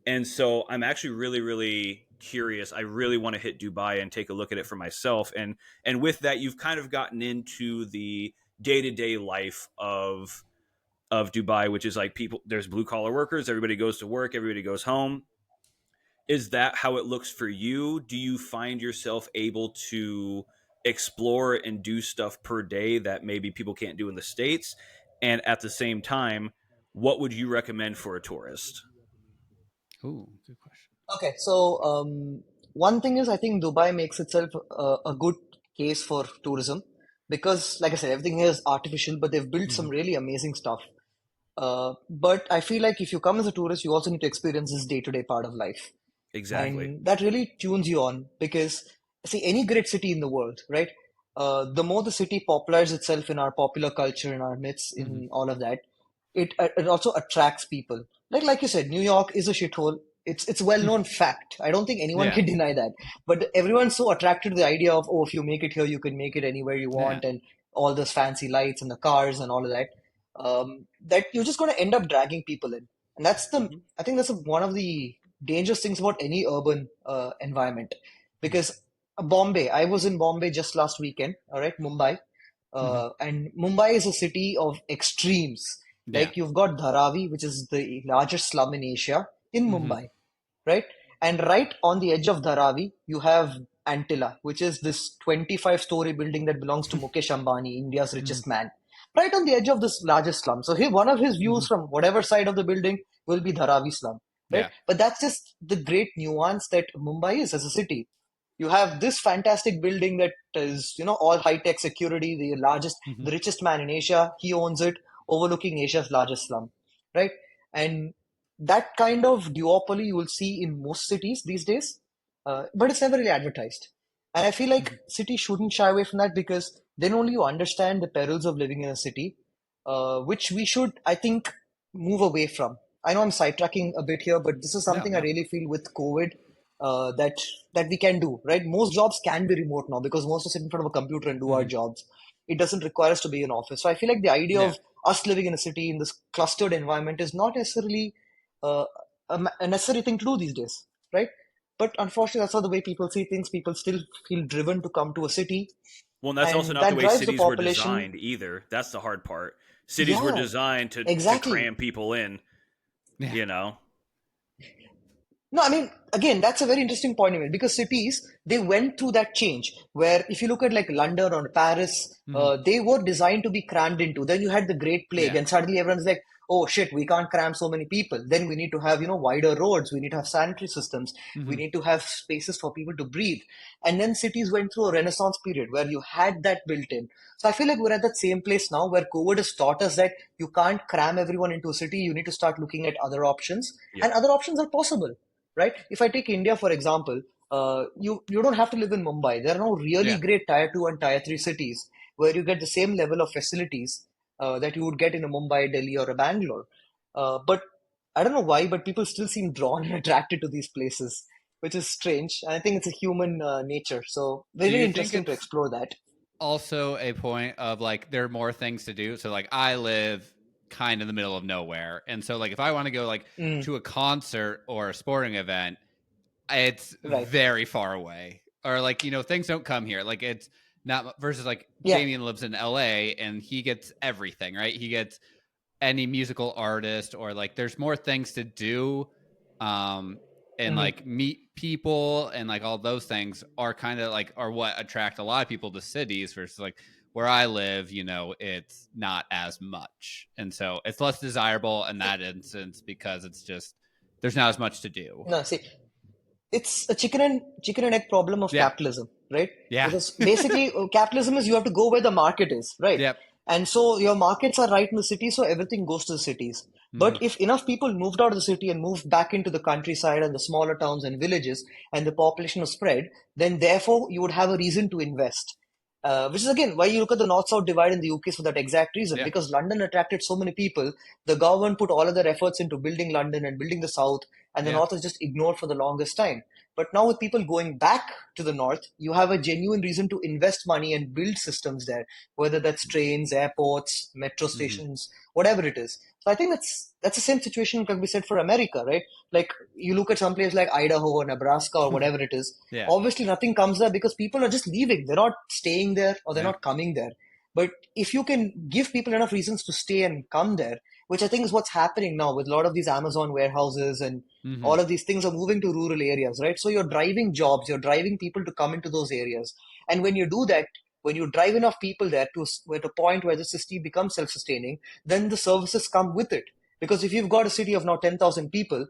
And so I'm actually really, really curious. I really want to hit Dubai and take a look at it for myself. And with that, you've kind of gotten into the day to day life of Dubai, which is like people. There's blue collar workers. Everybody goes to work. Everybody goes home. Is that how it looks for you? Do you find yourself able to explore and do stuff per day that maybe people can't do in the States? And at the same time, what would you recommend for a tourist? Ooh, good question. Okay, so one thing is, I think Dubai makes itself a good case for tourism because, like I said, everything here is artificial, but they've built Mm-hmm. some really amazing stuff. But I feel like if you come as a tourist, you also need to experience this day-to-day part of life. Exactly. And that really tunes you on because, see, any great city in the world, right? The more the city popularizes itself in our popular culture, in our myths, Mm-hmm. in all of that, it also attracts people. Like you said, New York is a shithole. It's well known fact. I don't think anyone Yeah. can deny that. But everyone's so attracted to the idea of, oh, if you make it here, you can make it anywhere you Yeah. want, and all those fancy lights and the cars and all of that. That you're just going to end up dragging people in, and Hmm. I think that's one of the dangerous things about any urban environment. Because Bombay, I was in Bombay just last weekend, all right, Mumbai. Mm-hmm. And Mumbai is a city of extremes. Yeah. Like you've got Dharavi, which is the largest slum in Asia, in Mm-hmm. Mumbai, right? And right on the edge of Dharavi, you have Antilla, which is this 25-story building that belongs to Mukesh Ambani, India's Mm-hmm. richest man, right on the edge of this largest slum. So here, one of his Mm-hmm. views from whatever side of the building will be Dharavi slum, right? Yeah. But that's just the great nuance that Mumbai is as a city. You have this fantastic building that is, all high-tech security, Mm-hmm. the richest man in Asia, he owns it, overlooking Asia's largest slum, right? And that kind of duopoly you will see in most cities these days, but it's never really advertised. And I feel Mm-hmm. like cities shouldn't shy away from that because then only you understand the perils of living in a city, which we should, I think, move away from. I know I'm sidetracking a bit here, but this is No, something I no. really feel with COVID. that we can do, right? Most jobs can be remote now because most of us sit in front of a computer and do our Hmm. jobs. It doesn't require us to be in office. So I feel like the idea Yeah. of us living in a city in this clustered environment is not necessarily uh, a necessary thing to do these days, right? But unfortunately, that's not the way people see things. People still feel driven to come to a city, Well, and that's also and not the that way drives the cities were population. designed either. That's the hard part. Cities were Yeah, designed to exactly. cram people in, Yeah. you know. No, I mean, again, that's a very interesting point you made because cities, they went through that change where if you look at like London or Paris, Hmm. they were designed to be crammed into. Then you had the Great Plague, Yeah. and suddenly everyone's like, oh shit, we can't cram so many people. Then we need to have, wider roads. We need to have sanitary systems. We Hmm. need to have spaces for people to breathe. And then cities went through a renaissance period where you had that built in. So I feel like we're at that same place now where COVID has taught us that you can't cram everyone into a city. You need to start looking at other options, Yep. and other options are possible, right? If I take India, for example, you don't have to live in Mumbai. There are now really Yeah. great tier two and tier three cities where you get the same level of facilities that you would get in a Mumbai, Delhi, or a Bangalore. But I don't know why, but people still seem drawn and attracted to these places, which is strange. And I think it's a human nature. So very, Do very you think interesting to it's explore that. also a point of like there are more things to do? So like I live kind of in the middle of nowhere, and so like if I want to go like Mm, to a concert or a sporting event, it's right. very far away. Or like, things don't come here. Like it's not versus like Yeah. Damien lives in LA and he gets everything, right? He gets any musical artist or like there's more things to do. Um and Hmm. like meet people and like all those things are kind of like are what attract a lot of people to cities versus like where I live, it's not as much. And so it's less desirable in that instance because it's just there's not as much to do. No, see, it's a chicken and egg problem of Yeah. capitalism, right? Yeah. Because basically, capitalism is you have to go where the market is, right? Yep. And so your markets are right in the city, so everything goes to the cities. Hmm. But if enough people moved out of the city and moved back into the countryside and the smaller towns and villages, and the population was spread, then therefore you would have a reason to invest. Which is again why you look at the North-South divide in the UK for that exact reason, Yeah. because London attracted so many people. The government put all of their efforts into building London and building the South, and the Yeah. North was just ignored for the longest time. But now, with people going back to the north, you have a genuine reason to invest money and build systems there, whether that's trains, airports, metro Hmm. stations, whatever it is. So I think that's the same situation can be said for America, right? Like you look at some place like Idaho or Nebraska or whatever it is. Yeah. Obviously, nothing comes there because people are just leaving. They're not staying there or they're Yeah. not coming there. But if you can give people enough reasons to stay and come there, which I think is what's happening now with a lot of these Amazon warehouses and Hmm. all of these things are moving to rural areas, right? So you're driving jobs, you're driving people to come into those areas. And when you do that, when you drive enough people there to a point where the city becomes self-sustaining, then the services come with it. Because if you've got a city of now 10,000 people,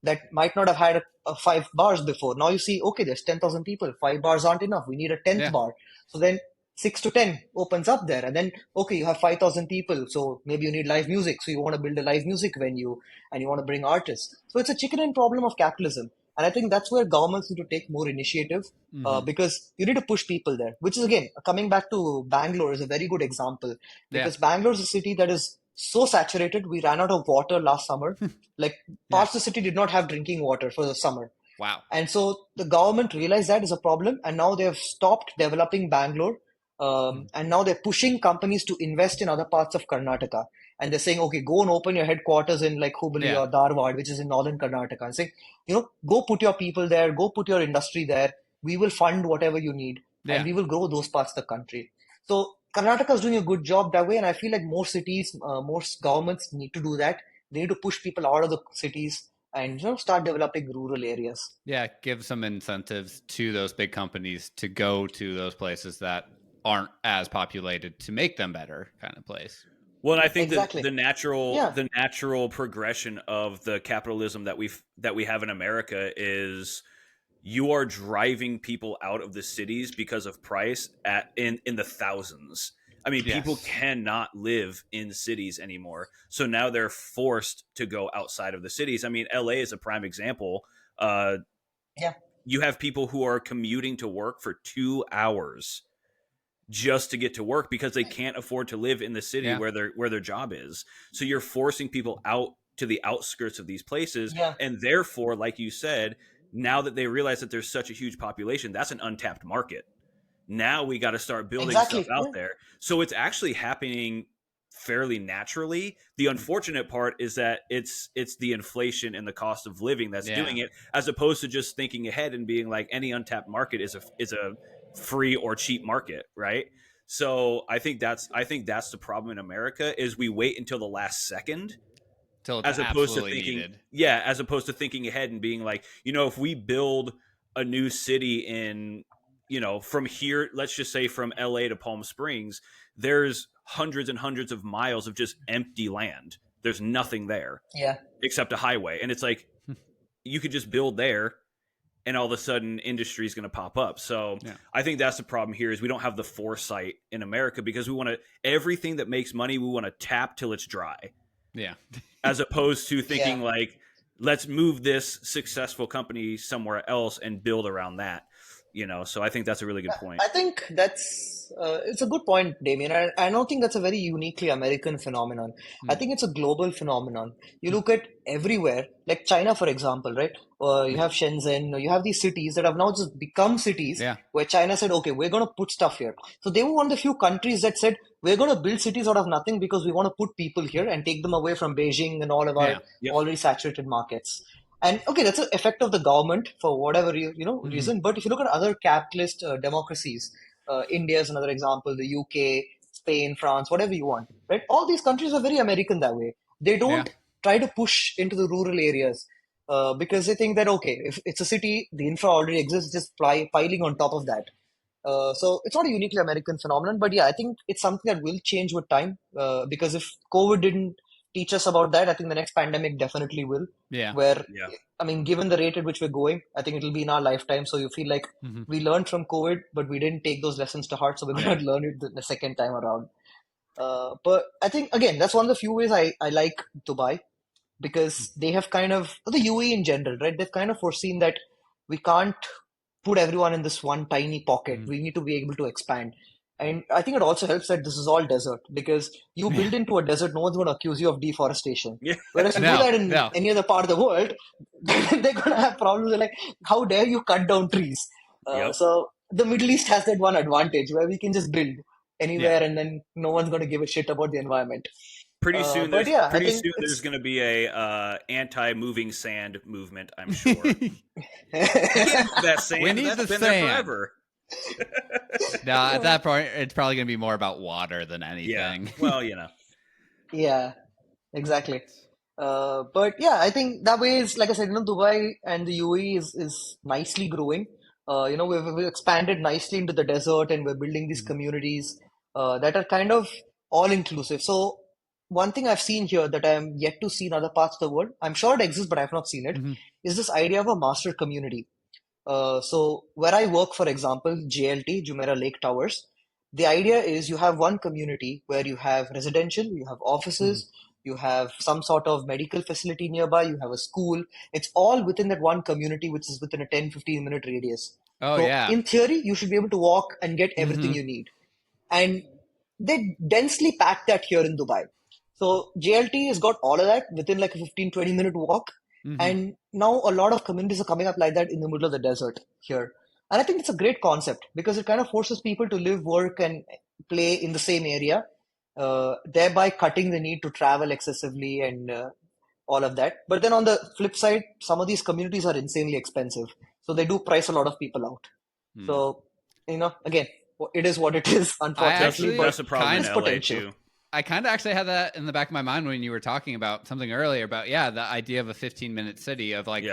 that might not have had five bars before. Now you see, okay, there's 10,000 people. Five bars aren't enough. We need a 10th Yeah. bar. So then six to 10 opens up there. And then, okay, you have 5,000 people. So maybe you need live music. So you want to build a live music venue and you want to bring artists. So it's a chicken and problem of capitalism. And I think that's where governments need to take more initiative Hmm. because you need to push people there, which is again, coming back to Bangalore is a very good example Yeah. because Bangalore is a city that is so saturated. We ran out of water last summer. Like Yeah. parts of the city did not have drinking water for the summer. Wow. And so the government realized that is a problem, and now they have stopped developing Bangalore. Mm. And now they're pushing companies to invest in other parts of Karnataka. And they're saying, okay, go and open your headquarters in like Hubli Yeah. or Dharwad, which is in northern Karnataka. And saying, go put your people there, go put your industry there. We will fund whatever you need, and Yeah. we will grow those parts of the country. So Karnataka is doing a good job that way, and I feel like more cities, more governments need to do that. They need to push people out of the cities and start developing rural areas. Yeah. Give some incentives to those big companies to go to those places that aren't as populated to make them better kind of place. Well, and I think that Exactly. Yeah. the natural progression of the capitalism that we have in America is you are driving people out of the cities because of price in the thousands. I mean, people Yes. cannot live in cities anymore. So now they're forced to go outside of the cities. I mean, LA is a prime example. Uh, Yeah. you have people who are commuting to work for 2 hours just to get to work because they can't afford to live in the city Yeah. where their job is. So you're forcing people out to the outskirts of these places, Yeah. and therefore, like you said, now that they realize that there's such a huge population, that's an untapped market. Now we got to start building stuff Exactly. out Yeah. there. So it's actually happening fairly naturally. The unfortunate part is that it's the inflation and the cost of living that's doing it, as opposed to just thinking ahead and being like, any untapped market is a free or cheap market, right? So I think that's the problem in America, is we wait until the last second, Till it's as opposed to absolutely thinking, needed. yeah, as opposed to thinking ahead and being like, if we build a new city in, from here, let's just say from LA to Palm Springs, there's hundreds and hundreds of miles of just empty land. There's nothing there Yeah. except a highway. And it's like, you could just build there, and all of a sudden industry is going to pop up. So I think that's the problem here, is we don't have the foresight in America, because we want to, everything that makes money, we want to tap till it's dry. Yeah. As opposed to thinking Yeah. like, let's move this successful company somewhere else and build around that. So I think that's a really good point. I think that's it's a good point, Damien. I don't think that's a very uniquely American phenomenon. I think it's a global phenomenon. You look at everywhere, like China, for example, right? You have Shenzhen, you have these cities that have now just become cities Yeah. where China said, okay, we're going to put stuff here. So they were one of the few countries that said, we're going to build cities out of nothing because we want to put people here and take them away from Beijing and all of our Yep. already saturated markets. And okay, that's an effect of the government for whatever reason. But if you look at other capitalist democracies, India is another example, the UK, Spain, France, whatever you want, right? All these countries are very American that way. They don't try to push into the rural areas because they think that, okay, if it's a city, the infra already exists, just piling on top of that. So it's not a uniquely American phenomenon, but yeah, I think it's something that will change with time because if COVID didn't teach us about that, I think the next pandemic definitely will. Yeah. Where, Yeah. I mean, given the rate at which we're going, I think it'll be in our lifetime. So you feel like we learned from COVID, but we didn't take those lessons to heart. So we're going to learn it the second time around. But I think, again, that's one of the few ways I like Dubai because they have kind of, the UAE in general, right? They've kind of foreseen that we can't put everyone in this one tiny pocket. We need to be able to expand. And I think it also helps that this is all desert because you build into a desert, no one's going to accuse you of deforestation. Yeah. Whereas you do that in any other part of the world, they're going to have problems. They're like, how dare you cut down trees? So the Middle East has that one advantage where we can just build anywhere and then no one's going to give a shit about the environment. Pretty soon, But yeah, I think there's going to be a anti-moving sand movement, I'm sure. That sand, we need that's the been sand. there forever. No, at that point, it's probably going to be more about water than anything. Yeah. Well, Yeah, exactly. But yeah, I think that way is, like I said, Dubai and the UAE is nicely growing. We've expanded nicely into the desert and we're building these communities that are kind of all inclusive. So one thing I've seen here that I'm yet to see in other parts of the world, I'm sure it exists, but I've not seen it, is this idea of a master community. So where I work, for example, JLT, Jumeirah Lake Towers, the idea is you have one community where you have residential, you have offices, you have some sort of medical facility nearby, you have a school. It's all within that one community, which is within a 10-15 minute radius. Oh, So yeah. in theory, you should be able to walk and get everything you need. And they densely pack that here in Dubai. So JLT has got all of that within like a 15-20 minute walk. And now a lot of communities are coming up like that in the middle of the desert here. And I think it's a great concept because it kind of forces people to live, work, and play in the same area, thereby cutting the need to travel excessively and all of that. But then on the flip side, some of these communities are insanely expensive. So they do price a lot of people out. So, again, it is what it is, unfortunately. That's a problem in there's LA potential. too. I kind of actually had that in the back of my mind when you were talking about something earlier about, the idea of a 15-minute city of like,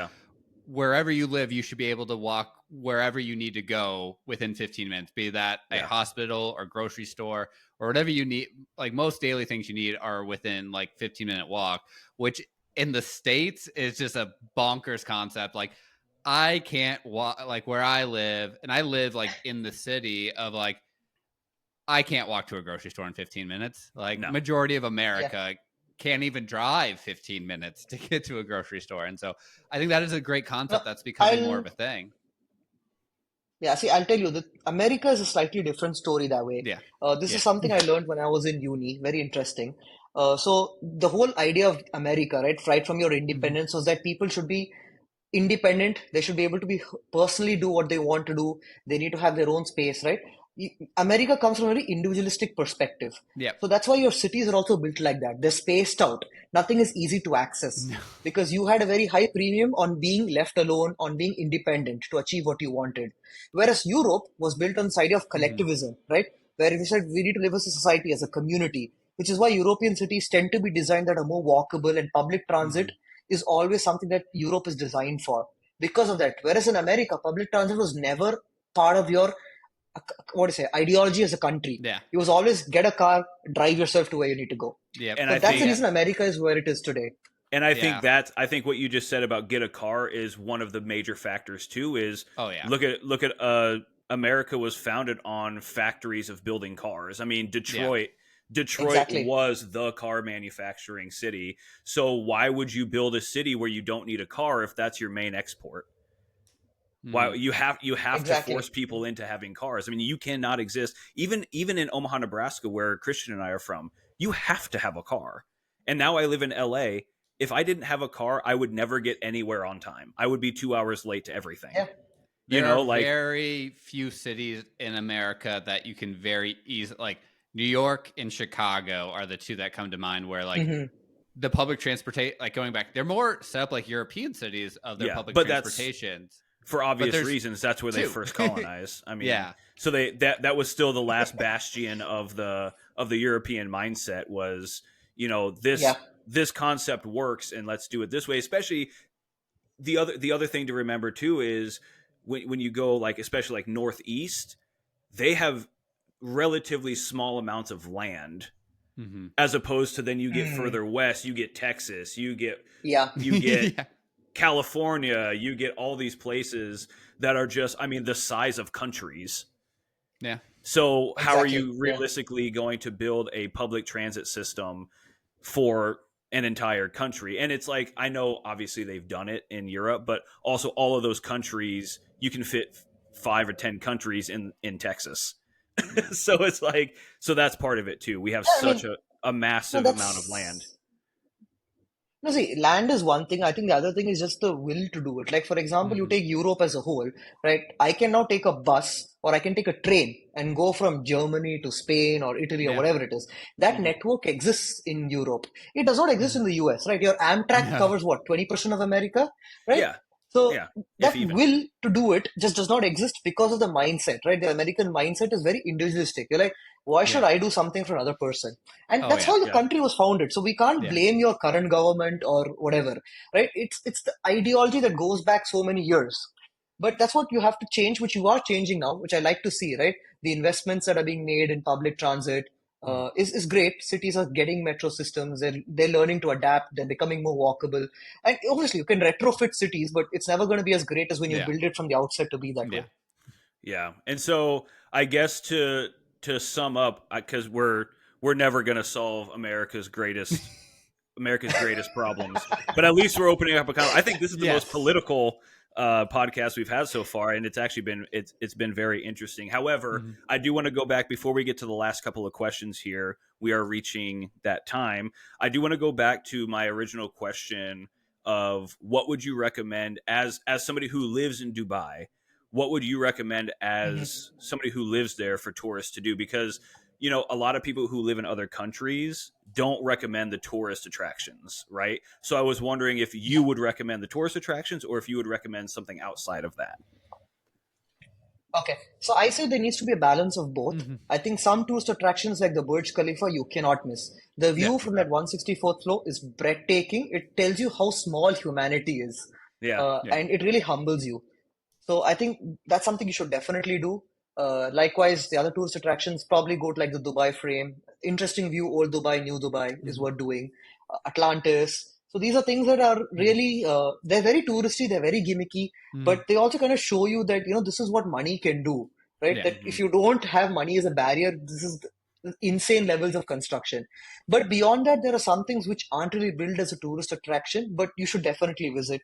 wherever you live, you should be able to walk wherever you need to go within 15 minutes, be that a hospital or grocery store or whatever you need. Like most daily things you need are within like 15-minute walk, which in the States is just a bonkers concept. Like I can't walk like where I live, and I live like in the city of like, I can't walk to a grocery store in 15 minutes. Like majority of America can't even drive 15 minutes to get to a grocery store. And so I think that is a great concept that's becoming more of a thing. Yeah, see, I'll tell you that America is a slightly different story that way. Yeah. This is something I learned when I was in uni. Very interesting. So the whole idea of America, right from your independence, was that people should be independent. They should be able to be personally do what they want to do. They need to have their own space, right? America comes from a very individualistic perspective. Yep. So that's why your cities are also built like that. They're spaced out. Nothing is easy to access No. because you had a very high premium on being left alone, on being independent to achieve what you wanted. Whereas Europe was built on the idea of collectivism, right? Where we said we need to live as a society, as a community, which is why European cities tend to be designed that are more walkable, and public transit is always something that Europe is designed for because of that. Whereas in America, public transit was never part of your what do you say ideology as a country. Yeah. It was always get a car, drive yourself to where you need to go. Yep. And So I that's think the reason America is where it is today. And I Yeah. think I think what you just said about get a car is one of the major factors too. Is Oh, yeah. look at America was founded on factories of building cars. I mean, Detroit Exactly. was the car manufacturing city. So why would you build a city where you don't need a car if that's your main export? Why you have to Exactly. force people into having cars? I mean, you cannot exist even in Omaha, Nebraska, where Christian and I are from. You have to have a car. And now I live in LA. If I didn't have a car, I would never get anywhere on time. I would be 2 hours late to everything. Yeah. There are very few cities in America that you can very easily, like New York and Chicago are the two that come to mind, where like the public transportation, like going back, they're more set up like European cities of their public transportations. For obvious reasons, that's where they first colonized. I mean, so that was still the last bastion of the European mindset was, you know, this concept works and let's do it this way. Especially the other thing to remember too is when you go like, especially like Northeast, they have relatively small amounts of land as opposed to then you get further west, you get Texas, you get California, you get all these places that are just, I mean, the size of countries. Yeah. So how are you realistically going to build a public transit system for an entire country? And it's like, I know obviously they've done it in Europe, but also all of those countries, you can fit 5 or 10 countries in Texas. So it's like, so that's part of it too. We have such a massive amount of land. No, see, land is one thing. I think the other thing is just the will to do it. Like, for example, you take Europe as a whole, right? I can now take a bus or I can take a train and go from Germany to Spain or Italy or whatever it is. That network exists in Europe. It does not exist in the US, right? Your Amtrak covers what, 20% of America, right? Yeah. So that will to do it just does not exist because of the mindset, right? The American mindset is very individualistic. You're like, why should I do something for another person? And that's how the country was founded. So we can't blame your current government or whatever, right? It's the ideology that goes back so many years. But that's what you have to change, which you are changing now, which I like to see, right? The investments that are being made in public transit is great. Cities are getting metro systems. They're learning to adapt. They're becoming more walkable. And obviously, you can retrofit cities, but it's never going to be as great as when you build it from the outset to be that way. Yeah, and so I guess to sum up, because we're never going to solve America's greatest problems, but at least we're opening up a I think this is the most political podcast we've had so far, and it's actually been it's been very interesting. However, I do want to go back before we get to the last couple of questions here. We are reaching that time. I do want to go back to my original question of what would you recommend as somebody who lives in Dubai? What would you recommend as somebody who lives there for tourists to do? Because, you know, a lot of people who live in other countries don't recommend the tourist attractions, right? So I was wondering if you would recommend the tourist attractions or if you would recommend something outside of that. Okay, so I say there needs to be a balance of both. I think some tourist attractions like the Burj Khalifa you cannot miss. The view from that 164th floor is breathtaking. It tells you how small humanity is. And it really humbles you. So I think that's something you should definitely do. Likewise, the other tourist attractions probably go to like the Dubai frame. Interesting view, old Dubai, new Dubai is worth doing. Atlantis. So these are things that are really, they're very touristy, they're very gimmicky, but they also kind of show you that, you know, this is what money can do, right? That if you don't have money as a barrier, this is insane levels of construction. But beyond that, there are some things which aren't really built as a tourist attraction, but you should definitely visit.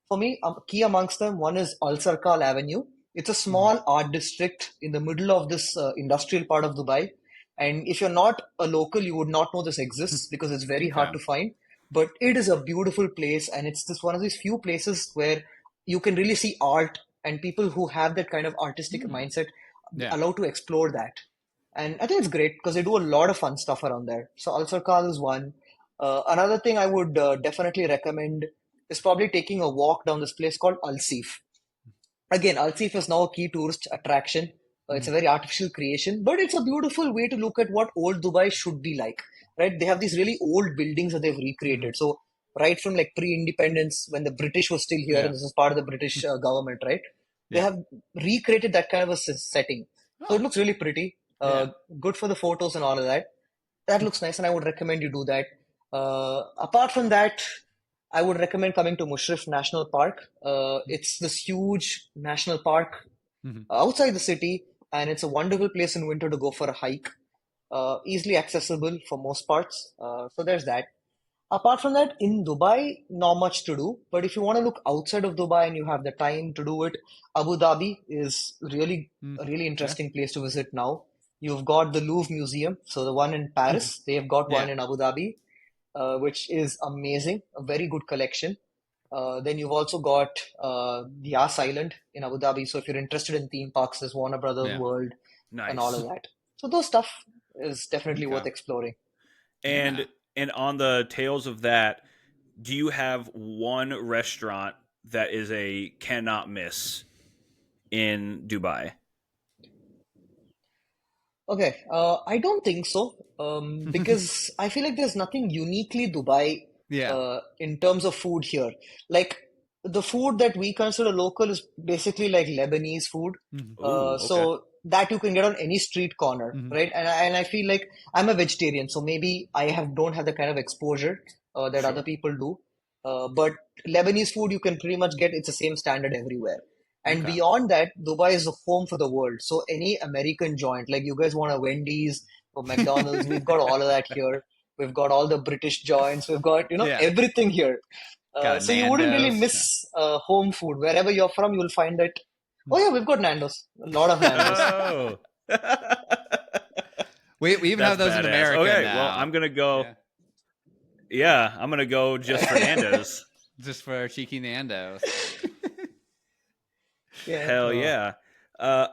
For me, key amongst them, one is Al Sarkal Avenue. It's a small art district in the middle of this industrial part of Dubai. And if you're not a local, you would not know this exists because it's very hard to find. But it is a beautiful place, and it's just one of these few places where you can really see art, and people who have that kind of artistic mindset Yeah. allowed to explore that. And I think it's great because they do a lot of fun stuff around there. So Alsarkal is one. Another thing I would definitely recommend is probably taking a walk down this place called Alsif. Again, Alsif is now a key tourist attraction. It's a very artificial creation, but it's a beautiful way to look at what old Dubai should be like, right? They have these really old buildings that they've recreated. So, right from like pre-independence, when the British was still here, Yeah. and this is part of the British government, right? They Yeah. have recreated that kind of a setting. So it Oh, looks really pretty, yeah. good for the photos and all of that. That looks nice, and I would recommend you do that. Apart from that, I would recommend coming to Mushrif National Park. It's this huge national park Mhm. outside the city, and it's a wonderful place in winter to go for a hike. Easily accessible for most parts. So there's that. Apart from that, in Dubai, not much to do. But if you want to look outside of Dubai and you have the time to do it, Abu Dhabi is really Mm. a really Yeah. interesting place to visit now. You've got the Louvre Museum, so the one in Paris. They have got one Yeah. in Abu Dhabi, which is amazing, a very good collection. Then you've also got the Yas Island in Abu Dhabi. So if you're interested in theme parks, there's Warner Brothers Yeah. World and all of Nice. that. So those stuff is definitely worth Okay. exploring. Yeah. And on the tails of that, do you have one restaurant that is a cannot miss in Dubai? Okay, I don't think so. Because I feel like there's nothing uniquely Dubai Yeah. in terms of food here. Like the food that we consider local is basically like Lebanese food. Mhm. Oh, okay. So that you can get on any street corner, Mhm. right? And I feel like I'm a vegetarian, so maybe I don't have the kind of exposure that other Sure. people do. But Lebanese food you can pretty much get, it's the same standard everywhere. And Okay. beyond that, Dubai is the home for the world. So any American joint, like you guys want a Wendy's or McDonald's, we've got all of that here. We've got all the British joints. We've got, Yeah. everything here. Got a So you wouldn't really Nando's. miss home food. Wherever you're from, you'll find that, oh yeah, we've got Nando's. A lot of Nando's. Oh. We even That's have those in badass. America Okay, well, now. I'm gonna go. Yeah. Yeah, I'm gonna go just for Nando's. Just for cheeky Nando's. Yeah. Hell yeah.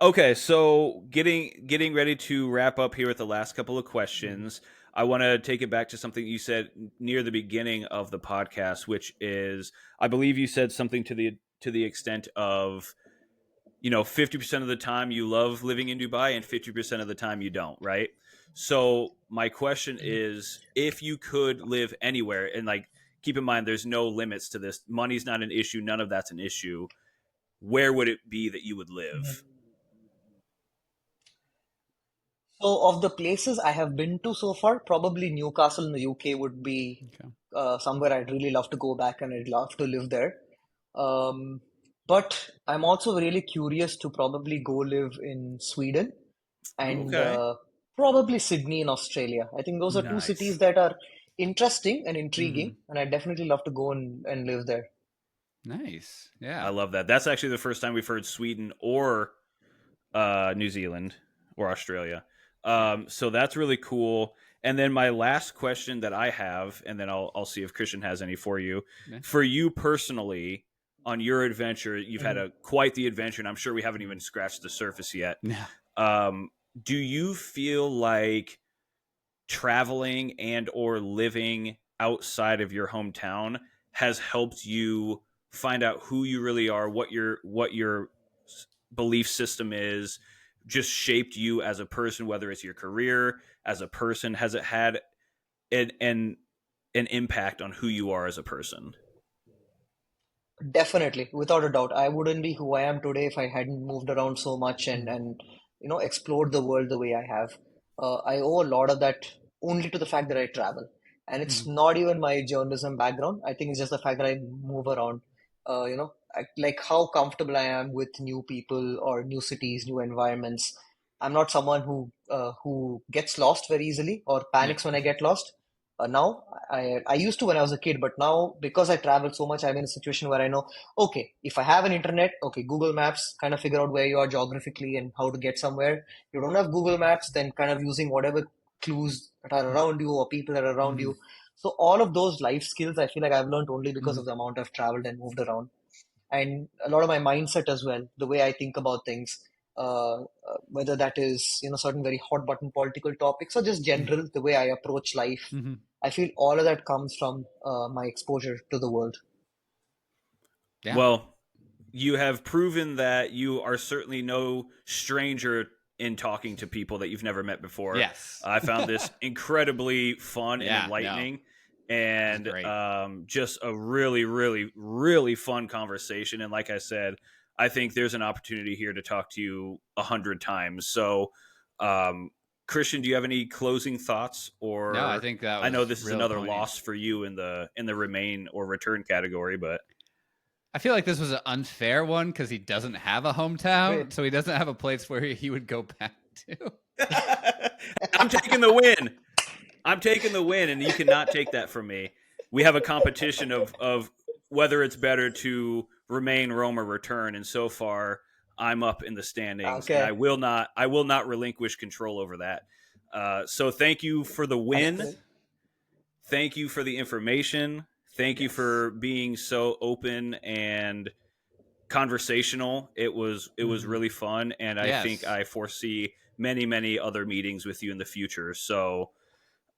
Okay, so getting ready to wrap up here with the last couple of questions. I want to take it back to something you said near the beginning of the podcast, which is I believe you said something to the extent of 50% of the time you love living in Dubai and 50% of the time you don't, right? So my question is, if you could live anywhere, and like keep in mind there's no limits to this, money's not an issue, none of that's an issue, where would it be that you would live? So of the places I have been to so far, probably Newcastle in the UK would be Okay. somewhere I'd really love to go back and I'd love to live there. Um, but I'm also really curious to probably go live in Sweden and Okay. probably Sydney in Australia. I think those are two cities Nice. that are interesting and Mm-hmm. intriguing, and I'd definitely love to go and live there. Nice. I Yeah. love that. That's actually the first time we've heard Sweden or New Zealand or Australia. Yeah. So that's really cool. And then my last question that I have, and then I'll see if Christian has any for you. Yeah. For you personally, on your adventure, you've had Mhm. a quite the adventure, and I'm sure we haven't even scratched the surface yet. Yeah. Do you feel like traveling and or living outside of your hometown has helped you find out who you really are, what your belief system is, just shaped you as a person, whether it's your career as a person? Has it had an an, an impact on who you are as a person? Definitely, without a doubt. I wouldn't be who I am today if I hadn't moved around so much and Mhm. explored the world the way I have. I owe a lot of that only to the fact that I travel, and it's Mhm. not even my journalism background. I think it's just the fact that I move around. Like how comfortable I am with new people or new cities, new environments. I'm not someone who gets lost very easily or Yeah. panics when I get lost. Now I used to when I was a kid, but now because I travel so much, I'm in a situation where I know, okay, if I have an internet, okay, Google Maps kind of figure out where you are geographically and how to get somewhere. You don't have Google Maps, then kind of using whatever clues that are around you or people that are around Mhm. you. So all of those life skills, I feel like I've learned only because Mhm. of the amount I've traveled and moved around. and a lot of my mindset as well, the way I think about things, whether that is, certain very hot button political topics or just general, the way I approach life. Mhm. I feel all of that comes from my exposure to the world. Yeah. Well, you have proven that you are certainly no stranger in talking to people that you've never met before. Yes. I found this incredibly fun and Yeah, no. enlightening, This is and great. just a really, really, really fun conversation. And like I said, I think there's an opportunity here to talk to you 100 times. So, Christian, do you have any closing thoughts? Or No, I think that was I know this is real another poignant. loss for you in the remain or return category, but I feel like this was an unfair one because he doesn't have a hometown, Great. so he doesn't have a place where he would go back to. I'm taking the win. I'm taking the win, and you cannot take that from me. We have a competition of whether it's better to remain, roam, or return, and so far I'm up in the standings, and Okay. I will not relinquish control over that. So thank you for the win. Excellent. Thank you for the information. Thank you Yes. for being so open and conversational. It was really fun, and I think Yes. I foresee many other meetings with you in the future. So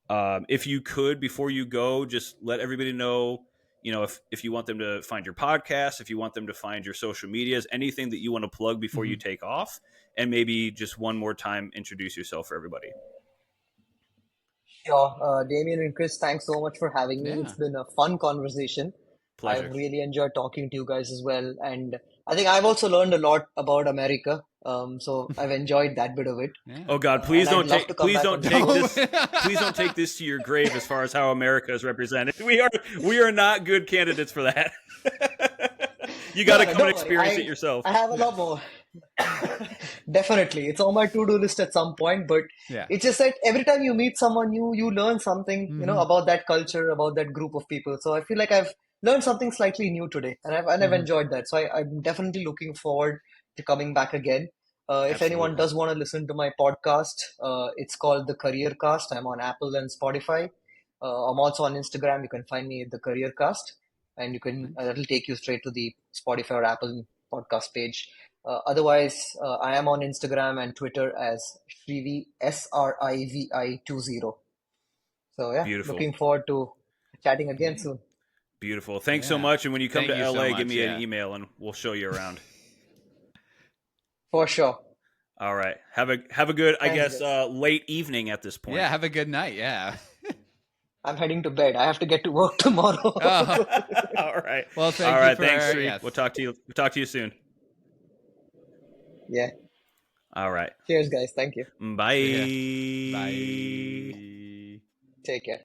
if you could, before you go, just let everybody know, if you want them to find your podcast, if you want them to find your social medias, anything that you want to plug before you take off, and maybe just one more time introduce yourself for everybody. Sure. Damien and Chris, thanks so much for having me. Yeah. It's been a fun conversation. I've Pleasure. really enjoyed talking to you guys as well. And I think I've also learned a lot about America. So I've enjoyed that bit of it. Yeah. Oh God, And I'd love to come please back don't on the take show. this please don't take this to your grave as far as how America is represented. We are not good candidates for that. You got to No, come and don't worry. experience it yourself. I have a lot more. Definitely. It's on my to-do list at some point, but Yeah. it's just that every time you meet someone new, you learn something, about that culture, about that group of people. So I feel like I've learned something slightly new today, and I've enjoyed that. So I'm definitely looking forward to coming back again. If anyone Absolutely. does want to listen to my podcast, it's called The Career Cast. I'm on Apple and Spotify. I'm also on Instagram. You can find me at The Career Cast, and you can Nice. that'll take you straight to the Spotify or Apple podcast page. Otherwise, I am on Instagram and Twitter as Srivi Srivi20. So yeah, Beautiful. looking forward to chatting again Yeah. soon. Beautiful. Thanks so Yeah. much. And when you come Thank to you so LA, give much. me an Yeah. email and we'll show you around. For sure. All right. Have a good, I Thanks, guess, guys. late evening at this point. Yeah. Have a good night. Yeah. I'm heading to bed. I have to get to work tomorrow. Oh. All right. Well, All thank you right. for Thanks, Sri. yes. We'll talk to you soon. Yeah. All right. Cheers, guys. Thank you. Bye. See ya. Bye. Take care.